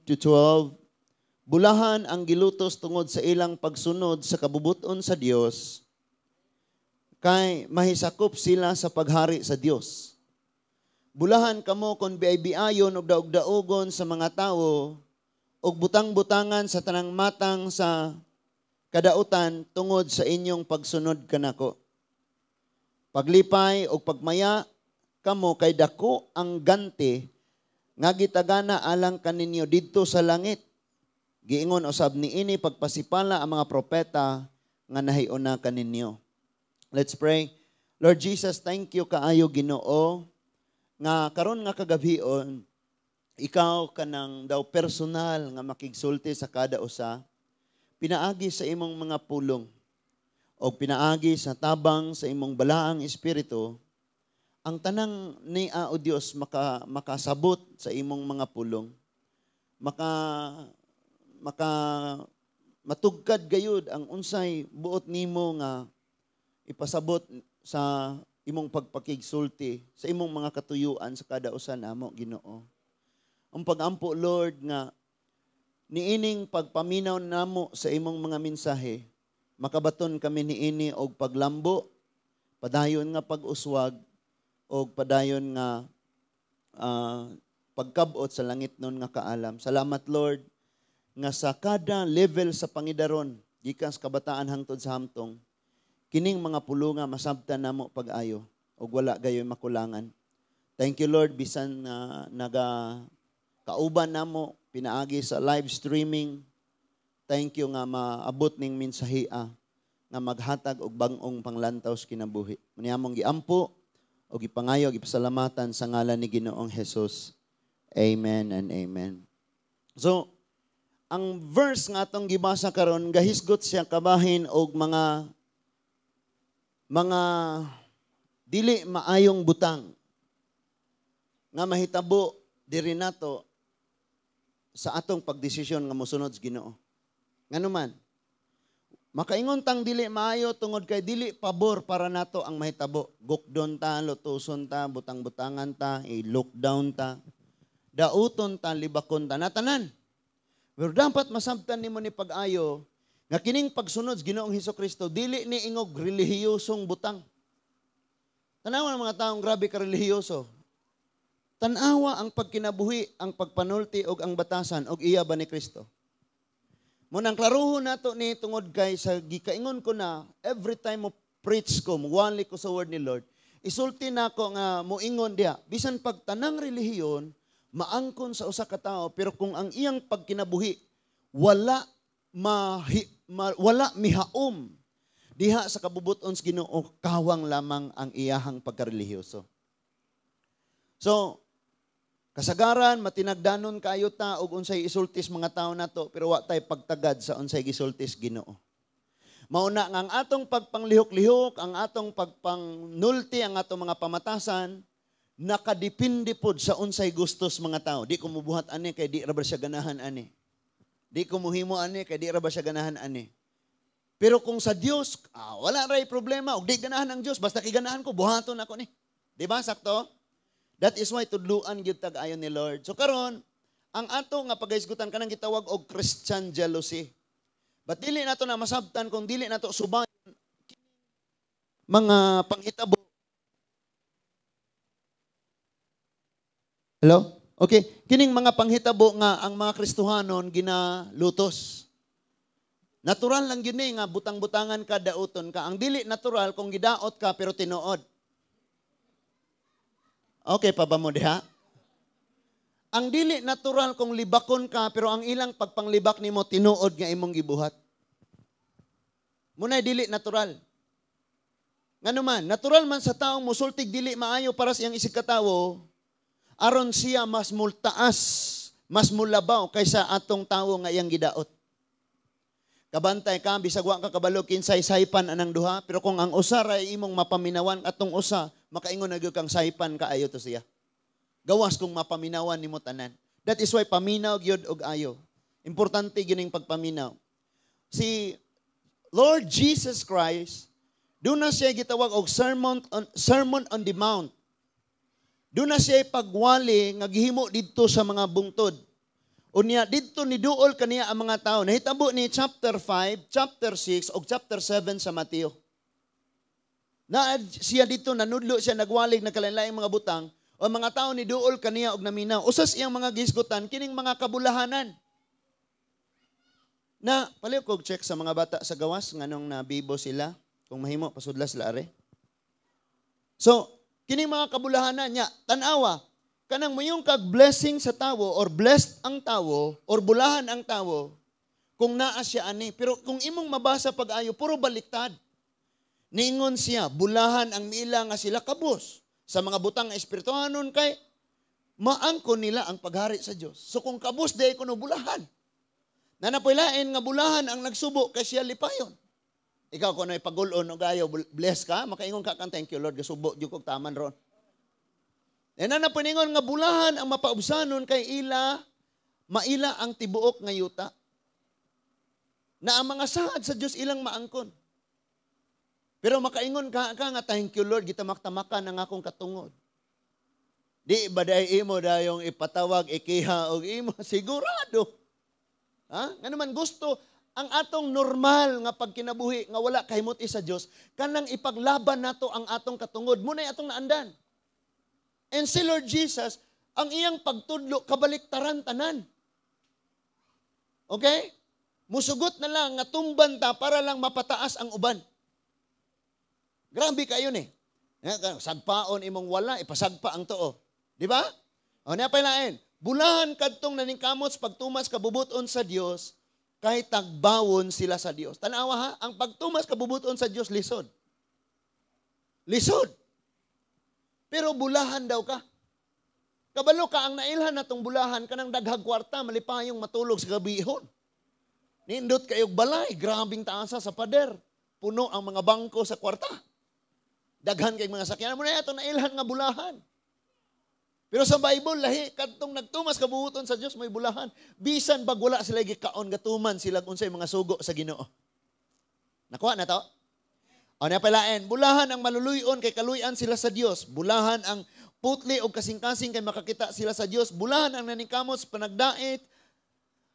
to 12, bulahan ang gilutos tungod sa ilang pagsunod sa kabubuton sa Dios, kay mahisakop sila sa paghari sa Dios. Bulahan kamo kung biay-biayon og daog-daogon sa mga tawo og butang-butangan sa tanang matang sa kadautan tungod sa inyong pagsunod kanako. Paglipay o pagmaya kamo kay dako ang ganti nga gitagana alang kaninyo didto sa langit. Giingon usab niini pagpasipala ang mga propeta nga nahiuna kaninyo. Let's pray. Lord Jesus, thank you kaayo Ginoo nga karon nga kagabhion ikaw kanang daw personal nga makigsulti sa kada usa, pinaagi sa imong mga pulong o pinaagi sa tabang sa imong balaang espiritu, ang tanang niya o Dios makasabot sa imong mga pulong, matugkad gayud ang unsay buot nimo nga ipasabot sa imong pagpakigsulti sa imong mga katuyuan sa kada usa namo Ginoo. Ang pagampo Lord nga niining pagpaminaw namo sa imong mga mensahe, makabaton kami niini og paglambo, padayon nga pag-uswag og padayon nga pagkabot sa langit nun nga kaalam. Salamat Lord nga sa kada level sa pangidaron gikan sa kabataan hangtod sa hamtong, kining mga pulonga masabtan namo pag-ayo og wala gayoy makulangan. Thank you Lord bisan kauban namo pinaagi sa live streaming. Thank you nga maabot ning mensahea nga maghatag og bag-ong panglantaw sa kinabuhi. Maniamong giampo o gipangayo gipasalamatan sa ngalan ni Ginoong Hesus. Amen and amen. So, ang verse nga atong gibasa karon gahisgot siya kabahin og mga dili maayong butang nga mahitabo diri nato sa atong pagdesisyon nga mosunod sa Ginoo. Nganuman, makaingon tang dili maayo tungod kay dili pabor para nato ang mahitabo. Gukdon ta, lutuson ta, butang-butangan ta, i-lockdown ta, dauton ta, libakon ta, natanan. Pero dapat masabtan nimo ni pag-ayo nga kining pagsunod sa Ginoong Hesukristo dili ni ingog relihiyosong butang. Tanawa ng mga taong grabe ka relihiyoso. Tanawa ang pagkinabuhi, ang pagpanulti og ang batasan og iya ba ni Kristo. Munang klaruhon nato ni tungod kay sa gikaingon ko na every time mo preach ko, muwali ko sa word ni Lord, isulti nako nga moingon diha, bisan pag tanang relihiyon maangkon sa usa ka tawo, pero kung ang iyang pagkinabuhi wala mihaom diha sa kabubuton sa Ginoo, kawang lamang ang iyahang pagkarelihiyoso. So, kasagaran, matinagdanon kayo ta og unsay isultis mga tao nato, pero wa tay pagtagad sa unsay gisultis Ginoo. Mauna nga ang atong pagpanglihok-lihok, ang atong pagpangnulti, ang atong mga pamatasan, nakadepende pod sa unsay gustos mga tao. Di ko mubuhat ani kay di ra ba siya ganahan ani. Di ko muhimo ani kay di ra ba siya ganahan ani. Pero kung sa Dios, wala ray problema, og di ganahan ang Dios, basta kiganahan ko, buhaton ako ni. Di ba sakto? That is why tudluan gyud tag-ayon ni Lord. So karon, ang ato nga pagahisgutan kanang gitawag og Christian jealousy. But dili nato na masabtan kung dili nato subayon mga panghitabo. Hello? Okay, kining mga panghitabo nga ang mga Kristohanon ginalutos. Natural lang yun nga butang-butangan ka, dauton ka. Ang dili natural kung gidaot ka pero tinuod. Okay pa ba mo diha? Ang dili natural kung libakon ka, pero ang ilang pagpanglibak nimo tinuod nga imong gibuhat. Muna'y dili natural. Nganuman, natural man sa taong musultig dili maayo para sa iyang isig katawo, aron siya mas multaas, mas mulabaw kaysa atong tawo nga iyang gidaot. Kabantay ka, bisag wa ka kabalo kinsay saypan anang duha, pero kung ang usa ray imong mapaminawan atong usa, makaingon na gyud kang saypan ka ayo to siya. Gawas kung mapaminawan nimo tanan. That is why paminaw gyud og ayo. Importante gyud ning pagpaminaw. Si Lord Jesus Christ, doon na siya gitawag og Sermon on the Mount. Doon na siya pagwali nga gihimo didto sa mga bungtod. Unya didto ni duol kaniya ang mga tao. Nahitabo ni chapter 5, chapter 6 o chapter 7 sa Mateo. Na siya dito nanudlo siya nagwalig na kalain-laing mga butang o mga tao ni duol kaniya og naminaw. Usas iyang mga gisgutan kining mga kabulahanan. Na paliw kog check sa mga bata sa gawas nganong nabibo sila kung mahimo pasudlas la are. So, kining mga kabulahanan niya tan-awa kanang mayong kag blessing sa tawo or blessed ang tawo or bulahan ang tawo kung naa siya ani. Pero kung imong mabasa pag-ayo, puro baliktad. Ningon siya, bulahan ang mila nga sila kabus. Sa mga butang nga espirituhanon kay maangkon nila ang paghari sa Dios. So kung kabus day kuno bulahan. Nanapilain nga bulahan ang nagsubo kay siya lipayon. Ikaw kuno ipagulon og ayo bless ka, makaingon ka kang thank you Lord gasubo jud kog taman ron. Na paningon nga bulahan ang mapaubsanon kay maila ang tibuok nga yuta. Na ang mga saad sa Dios ilang maangkon. Pero makaingon ka nga thank you Lord gitamak-tamakan ang akong katungod. Di baday imo dayong ipatawag ikiha og imo sigurado. Ha? Nga naman gusto ang atong normal nga pagkinabuhi nga wala kahimot sa Dios kanang ipaglaban nato ang atong katungod. Munay atong naandan. And si Lord Jesus, ang iyang pagtudlo, kabaliktaran tanan. Okay? Musugot na lang nga tumban ta para lang mapataas ang uban. Grabe kayo ni. Sagpaon imong wala, ipasagpa ang too. Di ba? O niya pailain. Bulahan kadtong naningkamot pagtumas kabubuton sa Dios, kahit tagbawon sila sa Dios. Tanawa ha, ang pagtumas kabubuton sa Dios, lisod. Lisod. Pero bulahan daw ka. Kabalo ka ang nailhan natong bulahan kanang daghag kwarta malipayong matulog sa gabihon. Nindot kayog balay, grabing taasa sa pader. Puno ang mga bangko sa kwarta. Daghan kay mga sakyanan mo na ito nailhan nga bulahan. Pero sa Bible lahi kadtong nagtumas kabubuton sa Dios may bulahan. Bisan bag wala sila gikaon gatuman sila unsay mga sugo sa Ginoo. Nakuha na to? O na palaen, bulahan ang maluluyon kay kaluyan sila sa Dios. Bulahan ang putli o kasing-kasing kay makakita sila sa Dios. Bulahan ang naningkamot sa panagdait.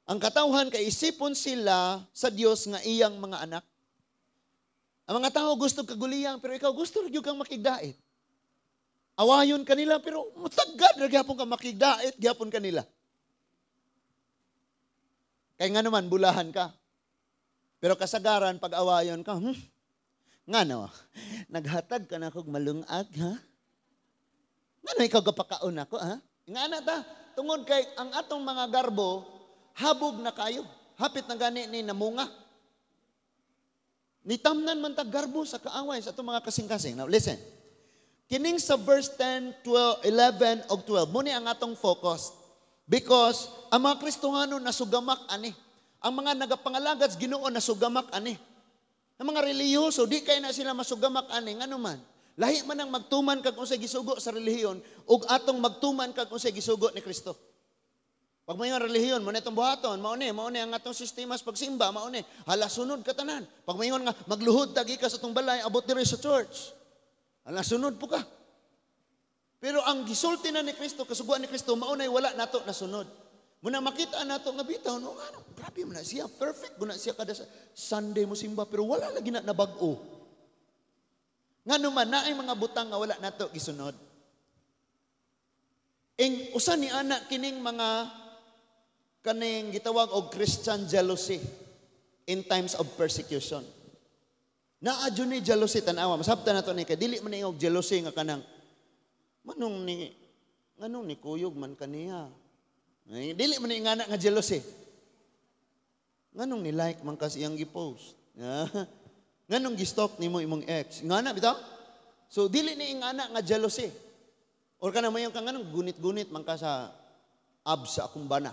Ang katawhan kay isipon sila sa Dios nga iyang mga anak. Ang mga tao gusto kaguliyang pero ikaw gusto gyud kang makigdait. Awayon kanila pero mutagad ra gyapon ka makigdait gyapon kanila. Kay nga naman bulahan ka. Pero kasagaran pag awayon ka, ngano, naghatag ka na kog malungag, ha? Ngano ikaw gapakaon ako, ha? Nga na ta, tungod kay ang atong mga garbo, habog na kayo. Hapit na gani ni namunga. Nitamnan man ta garbo sa kaaway sa atong mga kasing-kasing. Now listen, kining sa verse 10, 12, 11, o 12, muni ang atong focus. Because ang mga Kristohano nasugamak ani. Ang mga nagapangalagat Ginoo nasugamak ani. Ang mga relihiyoso, di kay na sila masugamak ani, nga naman. Lahi man ang magtuman kag unsay gisugo sa relihiyon, ug atong magtuman kag unsay gisugo ni Kristo. Pag may relihiyon, mo na itong buhaton, mauni ang atong sistema sa pagsimba, mauni, hala sunod ka tanan. Pag may nga magluhod tagi ka sa itong balay, abot diri sa church. Hala sunod po ka. Pero ang gisulti na ni Kristo, kasuguan ni Kristo, maunay wala nato na sunod. Muna makita nato nga bitaw, no, grabe mo na siya, perfect mo na siya kada Sunday mo simba, pero wala lagi na nabag-o. Nga naman, naay mga butang nga wala nato gisunod. Usa ni anak kining mga kaning gitawag og Christian jealousy in times of persecution. Naadyo ni jealousy tanawa, masabtan nato ni kay dili man og jealousy nga kanang manong ni kuyog man kaniya. Ay, dili man nga anak nga jealousy. Nganong ni like man kasi iyang gi-post. Nganong gi-stalk nimo imong ex. Ngana bitaw? So dili ni nga anak nga jealousy. Or kana mayon kang nganong gunit-gunit man ka sa abs sa akong bana.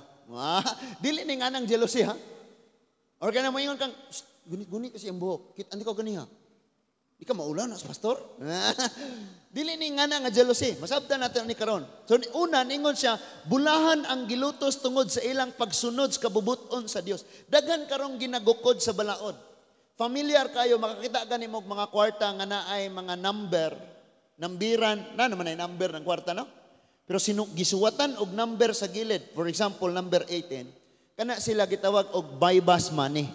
Dili ni nga nang jealousy ha. Or kana mayon kang gunit-gunit kasi ang buhok. Kit andi ko ganiha. Di ka maulan as pastor? Dili ni nga nga jealousy. Masabtan natin ni karon. So una ningon siya, bulahan ang gilutos tungod sa ilang pagsunod sa kabubuton sa Dios. Daghan karong ginagukod sa balaod. Familiar kayo, makakita gani mo mga kwarta nga naay mga nambiran, na naman ay number ng kwarta, no? Pero gisuwatan og number sa gilid. For example, number 18. Kana sila gitawag og buy bus money.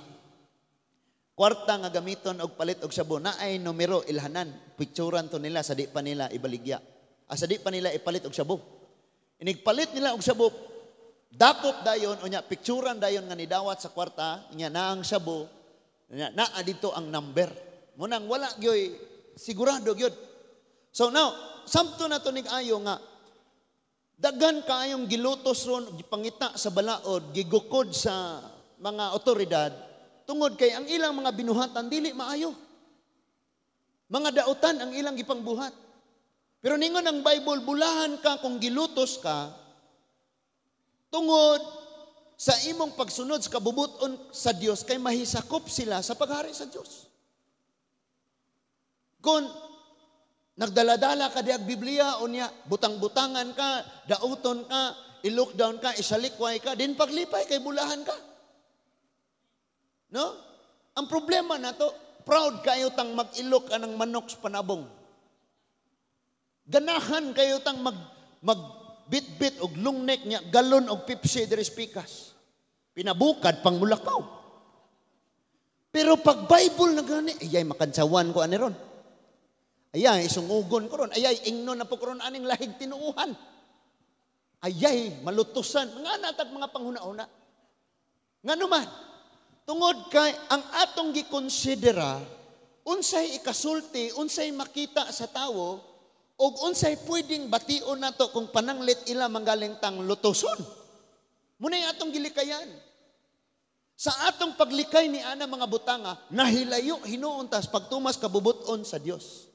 Kwarta nga gamiton og palit og shabu na ay numero ilhanan, picturean to nila sa di pa nila ibaligya. Sa di pa nila ipalit og shabu. Inigpalit nila og shabu, dakop dayon unya picturean dayon nga nidawat sa kwarta, nya naang shabu, naa dito ang number. Munang wala gyoy sigurado gyud. So now, samto na to nig-ayo nga daghan kaayong gilutos ron, gipangita sa balaod, gigukod sa mga otoridad, tungod kay ang ilang mga binuhatan, dili maayo. Mga dautan ang ilang gipangbuhat. Pero ningon ang Bible, bulahan ka kung gilutos ka, tungod sa imong pagsunod sa kabubuton sa Dios, kay mahisakop sila sa paghari sa Dios. Kung nagdaladala ka diag Biblia, unya, butang-butangan ka, dauton ka, i-lockdown ka, isalikway ka, din paglipay kay bulahan ka. No? Ang problema na to, proud kayo tang mag-ilok ka ng manok sa panabong. Ganahan kayo tang mag-bit-bit og lungnek niya, galon og Pepsi diri pikas. Pinabukad pang mulakaw. Pero pag Bible na gani, ayay makansawan ko ani ron. Ayay, isungugon ko ron. Ayay, ingnon na po ko ron aning lahig tinuuhan. Ayay, malutusan. Nga natag mga panghuna-una. Nga naman, tungod kay ang atong gikonsidera, unsay ikasulti, unsay makita sa tawo, o unsay pwedeng bation na to kung pananglit ila manggaling tang lutuson. Muna yung atong gilikayan. Sa atong paglikay ni ana mga butanga, nahilayo hinuuntas pagtumas kabubuton sa Dios.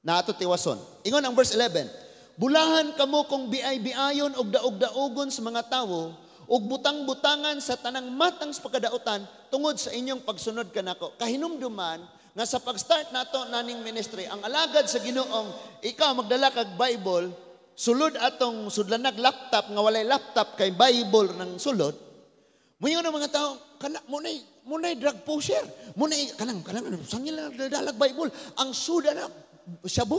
Na ato tiwason. Ingon ang verse 11. Bulahan kamo kung biay-biayon og daog-daogon sa mga tawo og butang-butangan sa tanang matang sa pagkadautan tungod sa inyong pagsunod kanako. Kahinumduman nga sa pag-start nato naning ministry, ang alagad sa Ginoong ikaw magdala kag Bible, sulod atong sudlanag laptop nga walay laptop kay Bible ng sulod. Muyo ng mga tao kana munay drug pusher, munay kanang sangil na dalag Bible, ang suda na shabu.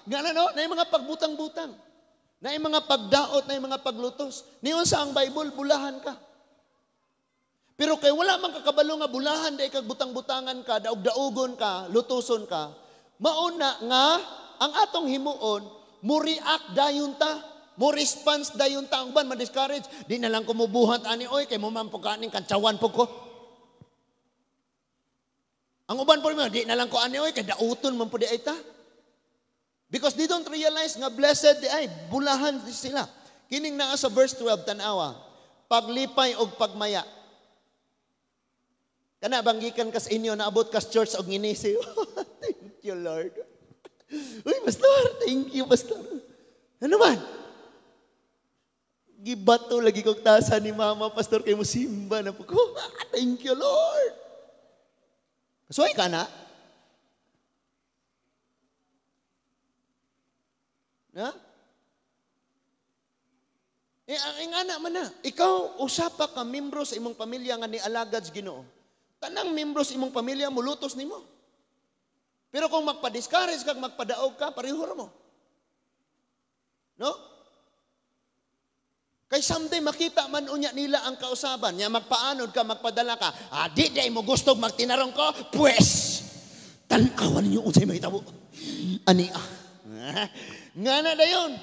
Nga no, na yung mga pagbutang-butang. Na yung mga pagdaot, na yung mga paglutos. Niyon sa ang Bible, bulahan ka. Pero kay wala man kakabalo nga bulahan, dahil kag butang-butangan ka, daog-daogon ka, lutuson ka, mauna nga, ang atong himuon, mo react dayon ta, mo response dayon ta, ang ban, ma-discourage, di na lang kumubuhat ani, oy, kay mo man po kaning kantsawan po ko. Ang uban po rin, di na lang ko ani, oy, kay dauton man po di ay ta. Because they don't realize nga blessed di ay, bulahan sila. Kining naa sa verse 12, tanawa, paglipay og pagmaya. Kana banggikan kas inyo, naabot kas church og nginisi. Thank you, Lord. Uy, pastor, thank you, pastor. Ano man? Gibato lagi kong tasa ni mama, pastor, kay mo simba na po ko. Thank you, Lord. Kasuay ka na? Na? Ang anak man na, ikaw usapa ka membro sa imong pamilya nga ni alagad sa Ginoo. Tanang membro sa imong pamilya mulutos nimo. Pero kung magpa-discourage kag magpadaog ka, pareho mo. No? Kay someday makita man unya nila ang kausaban, nya magpaanod ka, magpadala ka. Di mo gusto magtinarong ko, pues tan-awan niyo unsay mahitabo. Ani nga na dayon.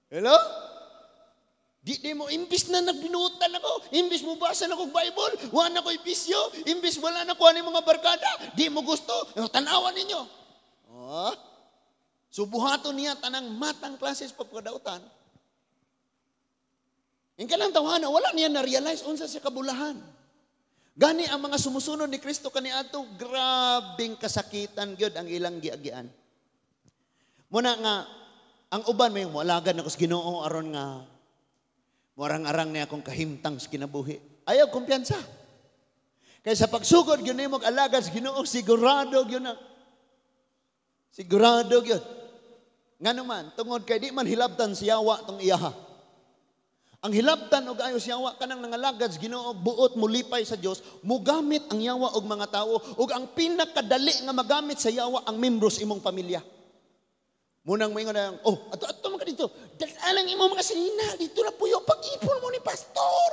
Hello? Di mo, imbis na nagbinutan ako, imbis mo basa na kong Bible, wala na ko'y bisyo, imbis wala na ko ano mga barkada, di mo gusto, tanawan ninyo. Subuhato niya tanang matang klases pagkadautan. Yung kanang tawanan, wala niya na-realize unsa siya kabulahan. Gani ang mga sumusunod ni Kristo kaniadto, grabing kasakitan gyud ang ilang giagian. Muna nga, ang uban may mualagan ako sa Ginoo aron nga morang-arang niya akong kahimtang sa kinabuhi. Ayaw kumpiyansa. Kaya sa pagsugod, yun na yung mag-alagad sa Ginoo, sigurado yun na. Sigurado yun. Nga naman, tungod kay di man hilabtan siyawa tong iyaha. Ang hilabtan og ayo siyawa kanang nangalagad sa Ginoo, buot mulipay sa Dios, mugamit ang yawa og mga tao, ug ang pinakadali nga magamit sa yawa ang membros imong pamilya. Munang may nga na, ato mga dito, dalalang imo mga sinina, dito na puyo, pag-ipon mo ni pastor.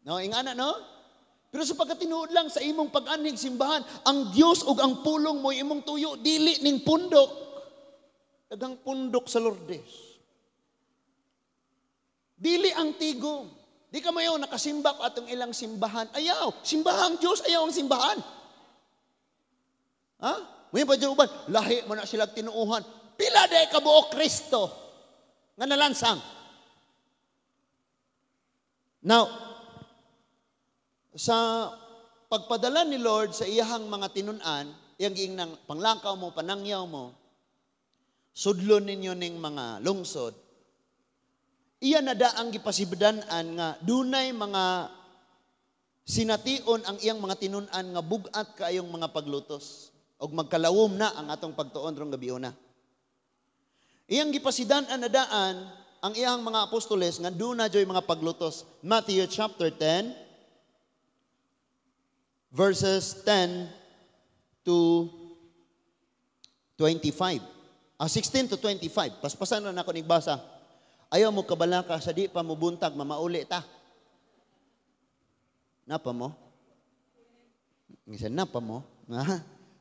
No, ingana no? Pero sa pagkatinuod lang sa imong pag-anhig simbahan, ang Dios ug ang pulong mo imong tuyo dili ning pundok. Daghang pundok sa Lourdes. Dili ang tigom. Di ka mayaw nakasimba ko atong ilang simbahan. Ayaw, simbahan Dios, ayaw ang simbahan. Ha? May pa dyan uban, lahi mo na sila tinuuhan. Pila day kabuok Kristo nga nalansang. Now, sa pagpadala ni Lord sa iyahang mga tinunan, iyang giing nang panglakaw mo, panangyaw mo, sudlon ninyo ning mga lungsod, iya na daang gipasibdanan nga dunay mga sination ang iyang mga tinunan nga bugat kaayong mga paglutos og magkalawom na ang atong pagtuon rong gabiuna. Iyang gipasidan-an na daan ang iyang mga apostoles nga duna joy mga paglutos. Matthew chapter 10 verses 10 to 25. 16 to 25. Paspasan na ako nigbasa. Ayaw mo kabalaka sa di pa mo buntag mamauli ta. Napa mo? Ngisa napa mo?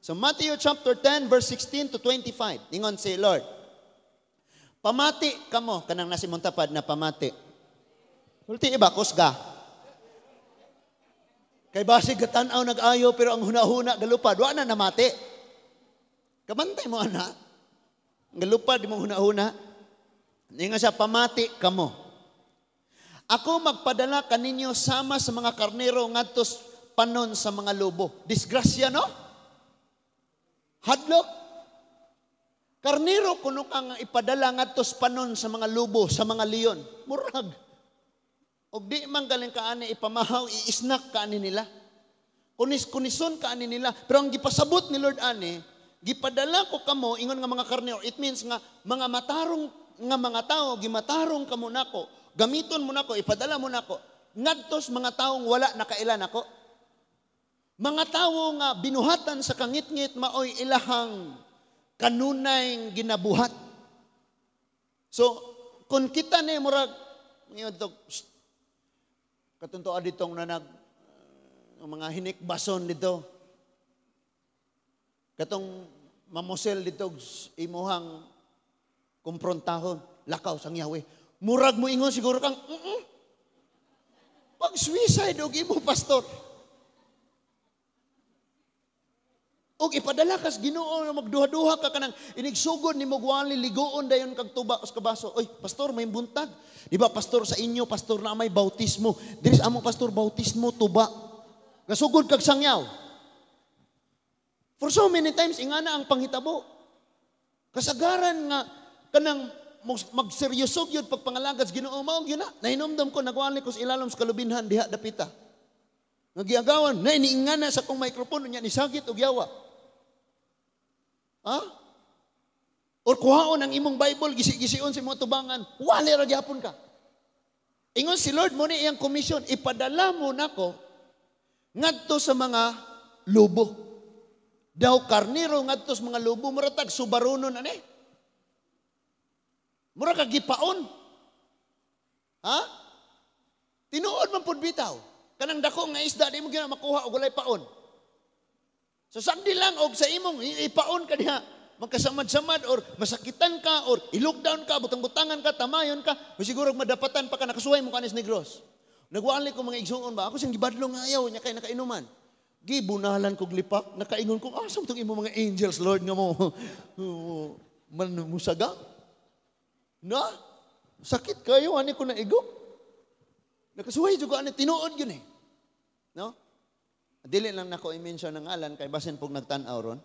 So Matthew chapter 10 verse 16 to 25. Ingon si Lord. Pamati kamo kanang nasimong tapad na pamati. Ulti iba kusga. Kay basig gatanaw nag-ayo pero ang hunahuna galupad wa na namati. Kamantay mo ana. Galupad di mo hunahuna. Ninga sa pamati kamo. Ako magpadala kaninyo sama sa mga karnero ngadtos panon sa mga lobo. Disgrasya no? Hadlok. Karnero kuno kang ipadala ngadtos panon sa mga lobo, sa mga leon. Murag. Og di man galing kaani ipamahaw, iisnak kaani nila. Kunis-kunison kaani nila. Pero ang gipasabot ni Lord ani, gipadala ko kamo ingon nga mga karnero. It means nga mga matarong nga mga tao gimatarong kamo nako. Gamiton mo nako, ipadala mo nako. Ngadtos mga taong wala nakailan nako. Mga tao nga binuhatan sa kangit-ngit maoy ilahang kanunay ginabuhat. So, kung kita ni murag ngayon dito katuntuan ditong nanag mga hinikbason dito. Katong mamosel dito imuhang kumprontahon, lakaw sang Yahweh. Murag mo ingon siguro kang pag suicide og imo pastor. Og ipadala kas Ginoo nga magduha-duha ka kanang inigsugod nimo gwali ligoon dayon kag tuba us kabaso. Oy, pastor may buntag. Di ba pastor sa inyo pastor na may bautismo. Diri sa among pastor bautismo tuba. Gasugod kag sangyaw. For so many times ingana ang panghitabo. Kasagaran nga kanang magseryosog yun pagpangalagad Ginoo mao gyud na. Nahinomdom ko nagwali ko sa ilalom sa kalubinhan diha dapita. Nagiagawan na iniingana sa kong microphone nya ni sagit og yawa. Ha? Or kuhaon ang imong Bible, gisi-gision sa mga tubangan, wali ra gyapon ka. Ingon si Lord mo ni iyang komisyon, ipadala mo nako ngadto sa mga lobo. Daw karniro ngadto sa mga lobo, muratag subarunon ani. Mura ka gipaon. Ha? Tinuod man pud bitaw. Kanang dako nga isda di mo gina makuha og walay paon. So sagdi lang og sa imong ipaon ka diha, magkasamad-samad or masakitan ka or i-lockdown ka, butang-butangan ka, tamayon ka, o siguro madapatan pa ka nakasuway mo kanis Negros. Nagwali ko mga igsuon ba, ako sing gibadlo nga ayaw nya kay nakainuman. Gibunalan kog lipak, nakaingon ko, asa mo imo mga angels Lord nga mo man musaga. Na? Sakit kayo ani ko na igo. Nakasuway jud ko ani tinuod gyud eh. No? Dili lang nako i-mention ng ngalan kay basin pog nagtan-aw ron.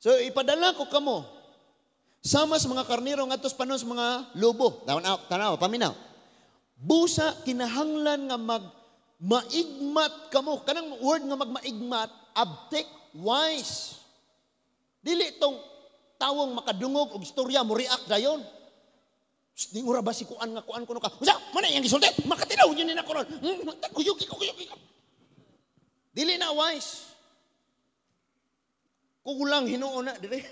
So ipadala ko kamo sama sa mga karnero ngadtos panon sa mga lobo. Tanaw, paminaw. Busa kinahanglan nga maigmat kamo. Kanang word nga magmaigmat, abtek, wise. Dili tong tawong makadungog og istorya mo react dayon. Di ura ba si kuan kuno ka. Usa, man yang gisulti? Makatinaw yun ni nako ron. Kuyog. Dili na wise. Kulang hinuon na dire.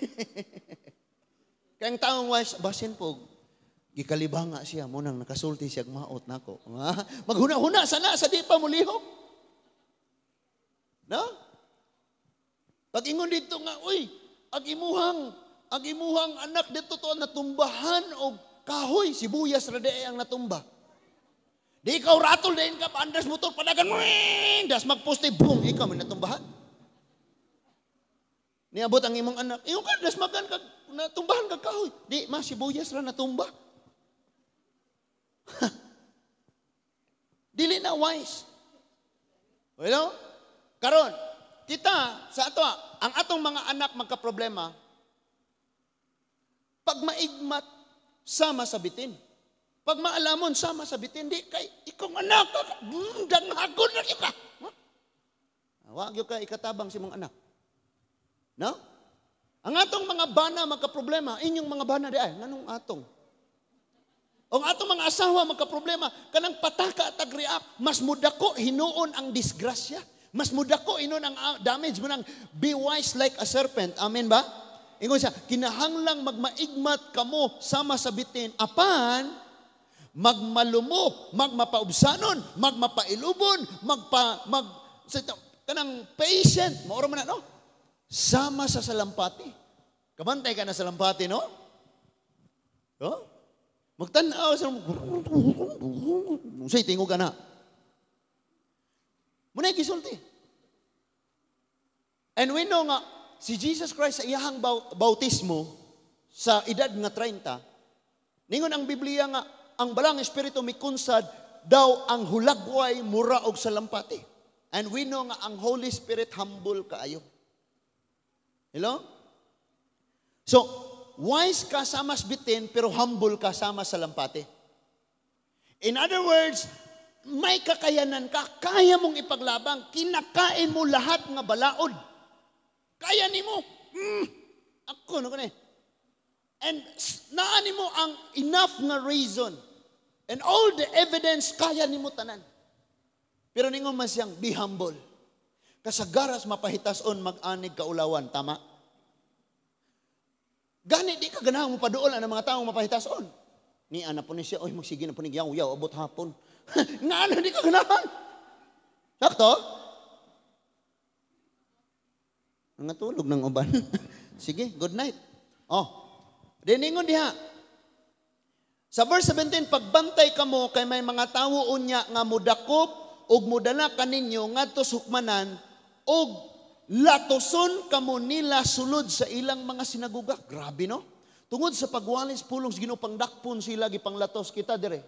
Kaya ang taong wise basin po Gikalibanga siya, munang nakasulti siya, maot nako. Maghuna-huna sana sa di pa mulihok. No? Pag ingon dito nga, uy, agimuhang anak dito to natumbahan o kahoy, sibuyas rade ang natumba. Di ikaw ratol din ka, paandas motor, padagan mo, das magposte, boom, ikaw may natumbahan. Niabot ang imong anak, yung ka, das magan ka, natumbahan ka kahoy. Di, sibuyas ra natumba. Dili na wise. Well, karon kita sa ato, ang atong mga anak magka-problema, pag maigmat, sama sabitin. Pag maalamon, sama sabitin. Di kay, ikaw anak ka, danghagod na ka. Huwag yung ka ikatabang si mong anak. No? Ang atong mga bana magka-problema, inyong mga bana di ay, nanong atong? Ang atong mga asawa magka-problema, kanang pataka at agreact, mas mudako hinuon ang disgrasya. Mas mudako hinuon ang damage mo ng be wise like a serpent. Amen ba? Ingon siya, kinahanglang magmaigmat kamo sama sa bitin, apan magmalumo, magmapaubsanon, magmapailubon, kanang patient, mauro man na, no? Sama sa salampati. Kabantay ka na salampati, no? Oh? Magtanaw sa say tingog ka na. Muna gisulti. And we know nga, si Jesus Christ sa iyahang bautismo, sa edad nga 30, ningon ang Biblia nga, ang balang espiritu mikunsad, daw ang hulagway mura og salampati. And we know nga, ang Holy Spirit humble kaayo. Hello? So, wise ka sa mas bitin, pero humble ka sama sa lampati. In other words, may kakayanan ka, kaya mong ipaglabang, kinakain mo lahat nga balaod. Kaya ni mo. Ako, no ka na. And naani mo ang enough nga reason. And all the evidence, kaya ni mo tanan. Pero ningon man siyang, be humble. Kasagaras mapahitason mag-anig kaulawan. Tama? Gani, di ka ganahan mo padool ang mga taong mapahitason. Ni ana po ni siya, oy magsige na po ni yaw, abot hapon. Nga ano, di ka ganahan. Sakto? Nangatulog ng uban. Sige, good night. Oh, diningon diha. Sa verse 17, pagbantay kamo kay may mga tawo unya nga mudakop ug mudala kaninyo ngadto sukmanan ug latoson kamo nila sulod sa ilang mga sinaguga. Grabe, no? Tungod sa pagwalis pulong Ginoo pangdakpon sila gipanglatos kita dire.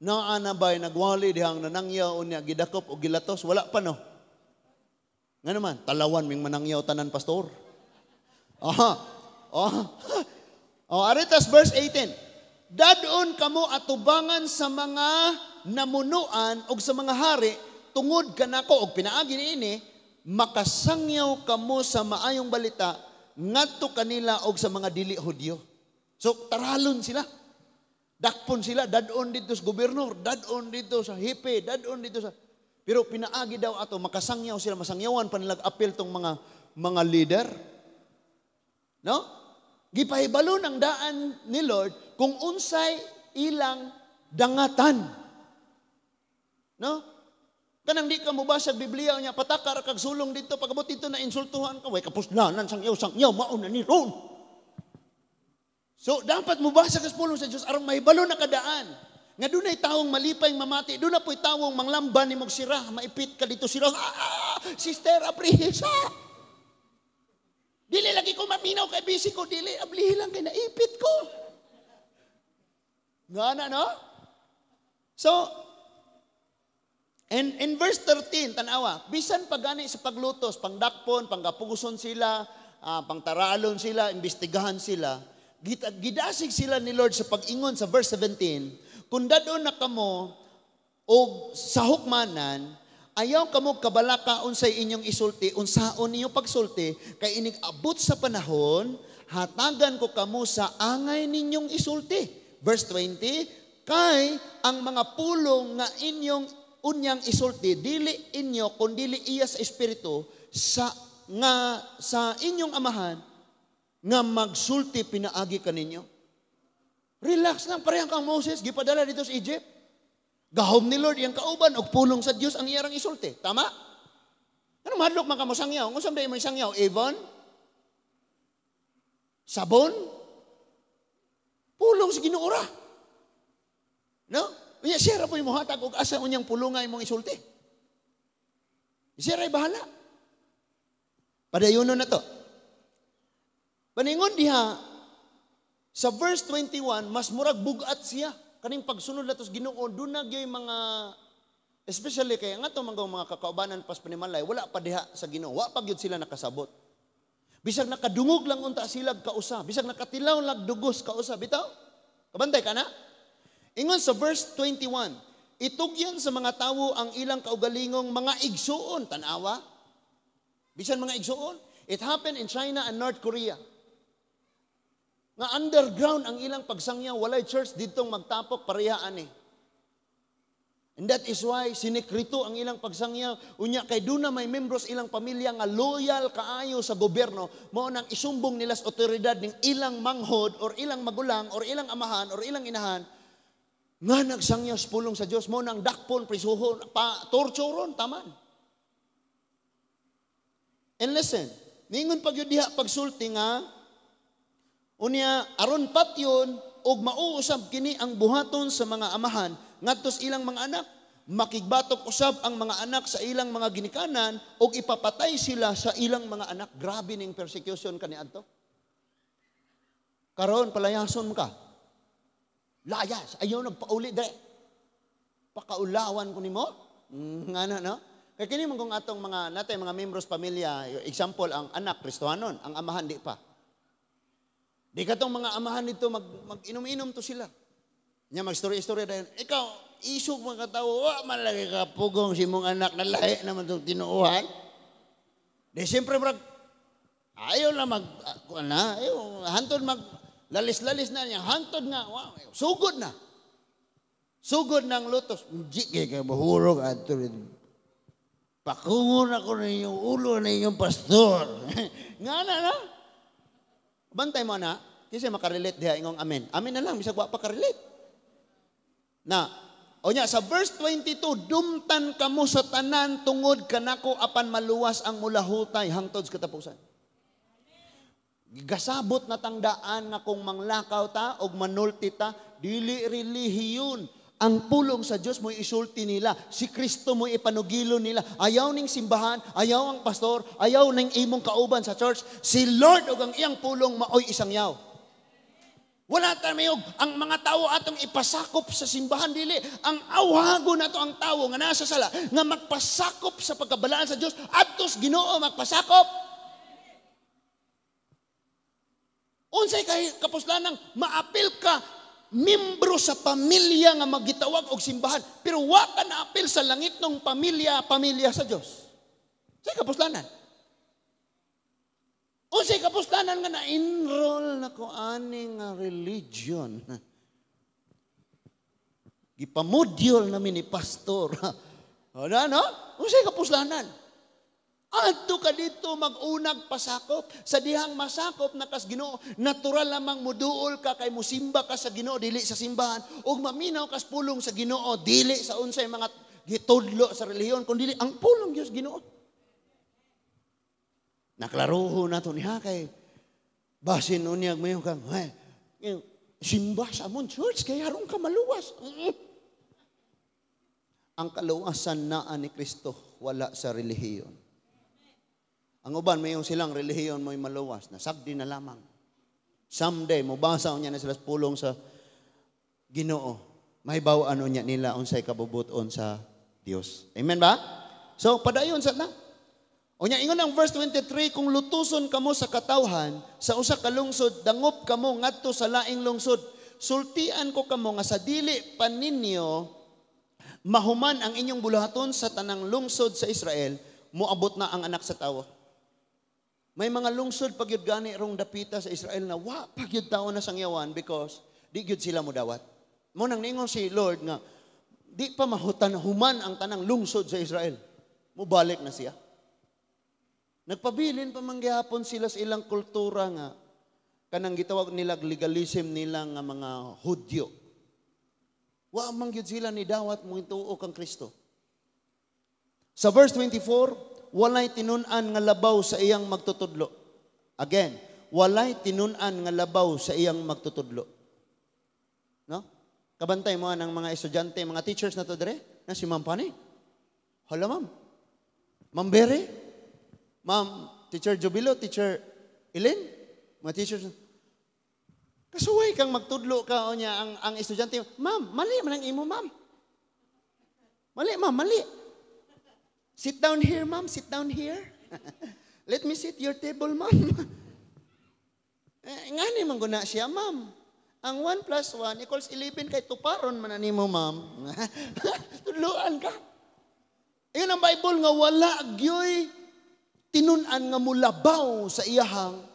Naa na bay nagwali dihang nanangyaw unya gidakop o gilatos, wala pa, no? Nga naman, talawan ming manangyaw tanan pastor. Aritas verse 18. Dadon kamo atubangan sa mga namunuan o sa mga hari tungod kanako og pinaagi niini makasangyaw kamo sa maayong balita ngadto kanila og sa mga dili Hudyo. So taralon sila. Dakpon sila, dadon dito sa gobernador, dadon dito sa hipe, dadon dito sa pero pinaagi daw ato makasangyaw sila, masangyawan pa nilag apel tong mga leader. No? Gipahibalo ng daan ni Lord kung unsay ilang dangatan. No? Kanang di ka mubasa sa Biblia niya, patakar kag sulong dito, pagabot dito na insultuhan ka, way kapuslanan, sangyaw, mauna ni ron. So, dapat mubasa ka sa pulong sa Diyos, arang mahibalo na kadaan. Nga doon ay taong malipay mamati, doon na po'y taong manglamban ni magsira, maipit ka dito sila, Sister Aprisa. Dili lagi ko maminaw kay busy ko, dili, ablihi lang kay naipit ko. Nga na, no? So, in verse 13, tanawa, bisan pagani sa paglutos, pangdakpon, panggapuguson sila, pangtaralon sila, imbestigahan sila, gidasig sila ni Lord sa pag-ingon sa verse 17, kung dadon na kamo o sa hukmanan, ayaw kamo kabalaka unsay inyong isulti, unsaon niyo pagsulti, kay inig abot sa panahon, hatagan ko kamo sa angay ninyong isulti. Verse 20, kay ang mga pulong nga inyong unyang isulti, dili inyo, kundili iya sa espiritu, sa inyong amahan, nga magsulti pinaagi kaninyo. Relax lang, parehang kang Moses, gipadala dito sa Egypt. Gahom ni Lord iyang kauban, og pulong sa Diyos ang iyarang isulti. Tama? Ano mahadlok man ka mo sangyaw? Kung saan mo sangyaw? Avon? Sabon? Pulong sa Ginoo ra. No? Unya siya ra po yung muhatag og asa unyang pulungay mong isulti. Siya ra'y bahala. Padayunon na to. Paningon diha, sa verse 21, mas murag bugat siya. Kaning pagsunod natos Ginoo, doon nagyoy mga, especially kaya nga itong mga kakaubanan pas panimalay, wala pa diha sa Ginoo. Wa pa gyud sila nakasabot. Bisag nakadungog lang unta sila kausa. Bisag nakatilaw lang dugos kausa. Bitaw? Kabantay ka na? Ingon sa verse 21, itugyan sa mga tawo ang ilang kaugalingong mga igsuon. Tanawa? Bisan mga igsuon. It happened in China and North Korea. Nga underground ang ilang pagsangyaw, walay church ditong magtapok parehaan eh. And that is why sinikrito ang ilang pagsangyaw. Unya kay duna may membros ilang pamilya nga loyal kaayo sa gobyerno, mao nang isumbong nila sa otoridad ning ilang manghod or ilang magulang or ilang amahan or ilang inahan nga nagsangyaw sa pulong sa Dios, mao nang dakpon, prisuhon, torturon taman. And listen, ningon pag yun diha pagsulti nga unya aron patyon og mauusab kini ang buhaton sa mga amahan ngadtos ilang mga anak, makigbatok usab ang mga anak sa ilang mga ginikanan og ipapatay sila sa ilang mga anak. Grabe ning persecution kaniadto. Karon palayason ka. Layas, ayaw nagpauli dre. Pakaulawan ko nimo. Ngano no? Kay kini man kung atong mga natay mga membros pamilya, example ang anak Kristohanon, ang amahan di pa. Di katong mga amahan dito mag-inom-inom to sila. Nya mag-story-story dahil, ikaw, isog mga katao, malaki ka pugong si mong anak na lahi naman itong tinuuhan. Di siyempre, ayaw na hantod lalis-lalis na niya, hantod nga, wow, sugod na. Sugod ng lutos. Hindi kayo mahurog, ato rin. Pakungon ako na inyong ulo na inyong pastor. Nga na. Bantay mo na, kasi makarelate diha ingong amen. Amen na lang, bisag wa pa karelate. Na, o niya, sa verse 22, dumtan kamo sa tanan tungod kanako apan maluwas ang mulahutay hangtod sa katapusan. Gasabot na tangdaan nga kung manglakaw ta og manulti ta, dili relihiyon. Ang pulong sa Diyos mo isulti nila. Si Kristo mo ipanugilo nila. Ayaw ning simbahan, ayaw ang pastor, ayaw ning imong kauban sa church. Si Lord og ang iyang pulong maoy isangyaw. Wala tayo ang mga tao atong ipasakop sa simbahan dili. Ang awhago nato ang tao nga nasa sala nga magpasakop sa pagkabalaan sa Dios adtos Ginoo magpasakop. Unsay kay kapuslanang maapil ka membro sa pamilya nga magitawag og simbahan pero wa ka naapil sa langitnong pamilya sa Dios. Say kapuslanan. Unsay kapuslanan nga na-enroll na ko ani nga religion. Gipamodyol namin ni pastor. Wala no? Unsay kapuslanan? Adto ka dito mag-unag pasakop. Sa dihang masakop na kas Ginoo, natural lamang muduol ka kay musimba ka sa Ginoo dili sa simbahan ug maminaw kas pulong sa Ginoo dili sa unsay mga gitudlo sa relihiyon kundi ang pulong Dios Ginoo. Naklaruho na ito niya kay basin unyag mo yung kang, simba sa amon church, kaya harong ka maluwas. Ang kaluwasan na ni Kristo, wala sa relihiyon. Ang uban, mayroon silang relihiyon mo'y maluwas, nasagdi na lamang. Someday, mubasa niya na sila pulong sa Ginoo. May bawaan niya nila unsay kabubuton sa Dios. Amen ba? So, padayon sa na. O niya, ingon ang verse 23, kung lutuson kamo sa katawhan, sa usa ka lungsod, dangop kamo ngadto sa laing lungsod, sultian ko kamo nga sa dili paninyo, mahuman ang inyong buluhaton sa tanang lungsod sa Israel, muabot na ang anak sa tawo. May mga lungsod pagyud gani rong dapita sa Israel na wa pagyud tawo na sangyawan because di gyud sila modawat. Mo nang ningon si Lord nga di pa mahutan human ang tanang lungsod sa Israel. Mubalik na siya. Nagpabilin pa manggihapon sila sa ilang kultura nga. kanang gitawag nila legalism nila nga mga Hudyo. Wa man gyud sila ni dawat mo ituo kang Kristo. Sa verse 24, walay tinun-an nga labaw sa iyang magtutudlo. Again, walay tinun-an nga labaw sa iyang magtutudlo. No? Kabantay mo ng mga estudyante, mga teachers na to dire, na si Ma'am Pani. Hala ma'am. Ma'am Bere, Ma'am Teacher Jubilo, Teacher Ellen, mga teachers. Kasuway kang magtudlo ka o niya ang estudyante, ma'am, mali man ang imo, ma'am. Mali, ma'am, mali. Sit down here, ma'am. Sit down here. Let me sit your table, ma'am. Nga ni man guna siya, ma'am. Ang 1 plus 1 equals 11 kay tuparon man ani mo, ma'am. Tudloan ka. Iyon ang Bible nga wala gyoy tinun-an nga mulabaw sa iyahang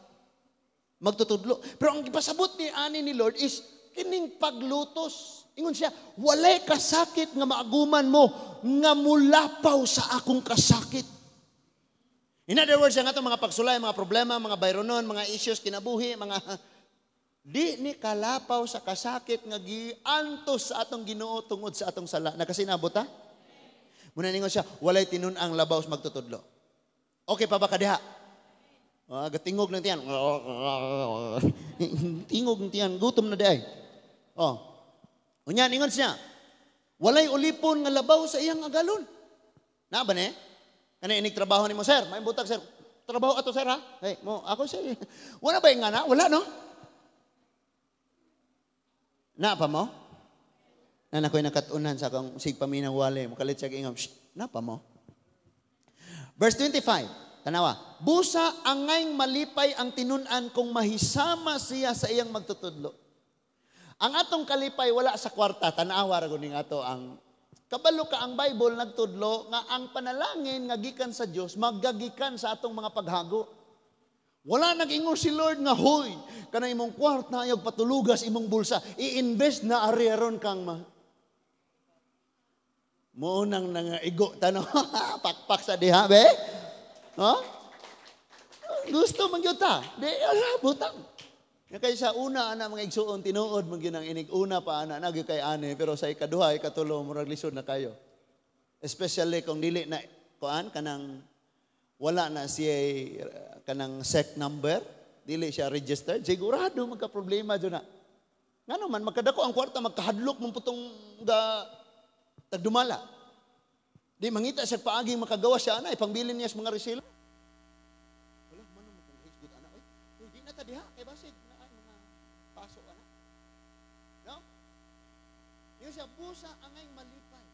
magtutudlo. Pero ang ipasabot ni ani ni Lord is kining paglutos. Ingon siya, walay kasakit nga maaguman mo nga mulapaw sa akong kasakit. In other words, ang atong mga pagsulay, mga problema, mga bayronon, mga issues, kinabuhi, mga di ni kalapaw sa kasakit nga giantos sa atong Ginoo tungod sa atong sala. Nakasinabot ha? Muna ningon siya, walay tinun-ang labaw sa magtutudlo. Okay pa ba kadiha? Gatingog ng tiyan. Tingog ng tiyan. Gutom na di ay. Unyan, ingon siya, walay ulipon nga labaw sa iyang agalon. Na ba ne? Ano inig trabaho ni mo, sir? May butag, sir. Trabaho ato, sir, ha? Hey, mo, ako, sir. Wala ba yung nga na? Wala, no? Na pa mo? Na ako'y nakatunan sa akong sigpaminang wali. Mukalit siya ingam, na pa mo? Verse 25, tanawa. Busa angay malipay ang tinun-an kung mahisama siya sa iyang magtutudlo. Ang atong kalipay wala sa kwarta, tanawa ra guni ato ang kabalo ka ang Bible nagtudlo nga ang panalangin nga gikan sa Dios magagikan sa atong mga paghago. Wala nag-ingon si Lord nga hoy kana imong kwarta ayog patulugas imong bulsa, i-invest na ariaron kang Moonang nangaigo tano pakpak sa diha be. Gusto man gyud ta. Di ala butang. Nga kay sa una ana mga igsuon tinuod man gyud ang inig una pa ana nagyud kay ani pero sa ikaduha ikatulo murag lisod na kayo. Especially kung dili na kuan kanang wala na siya kanang SEC number, dili siya registered, sigurado magka problema jud na. Ngano man magkadako ang kwarta magkahadlok mong putong tagdumala. Di mangita siya paagi makagawa siya ana ipangbilin niya sa mga resilo. Wala man mo kung good ana di na ta diha kay basid paso ana. No? Yung siya busa angay malipay.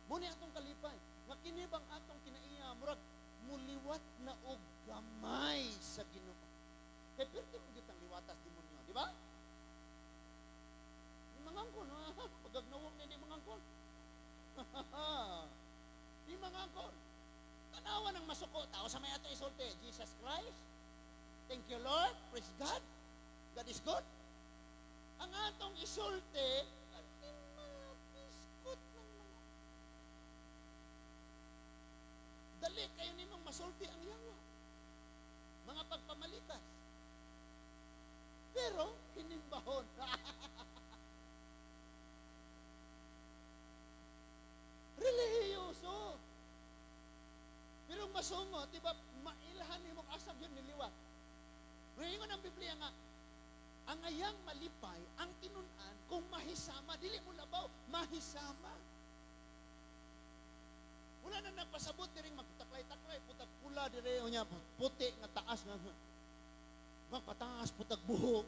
Muni atong kalipay. Nga kini bang atong kinaiya murag muliwat na og gamay sa Ginoo. Kay perti mo gitang liwatas demonyo, di ba? Mangangkon, pagagnawong ni mangangkon. Di mangangkon. Tanawa ng masuko tao sa may ato isulti, Jesus Christ. Thank you Lord, praise God. God is good. Ang atong isulti, ang mga biskot ng mga. Dali kayo nimong masulti ang yawa. Mga pagpamalikas. Pero, hinimbahon. Relihiyoso. Pero masungo, diba, mailahan nimong asab yun niliwat. Ngayon ang Biblia nga, ang ayang malipay, ang tinunan, kung mahisama, dili mo labaw, mahisama. Wala na nagpasabot diring magtaklay-taklay, putag pula dire o niya, puti nga taas nga. Magpataas, putag buhok.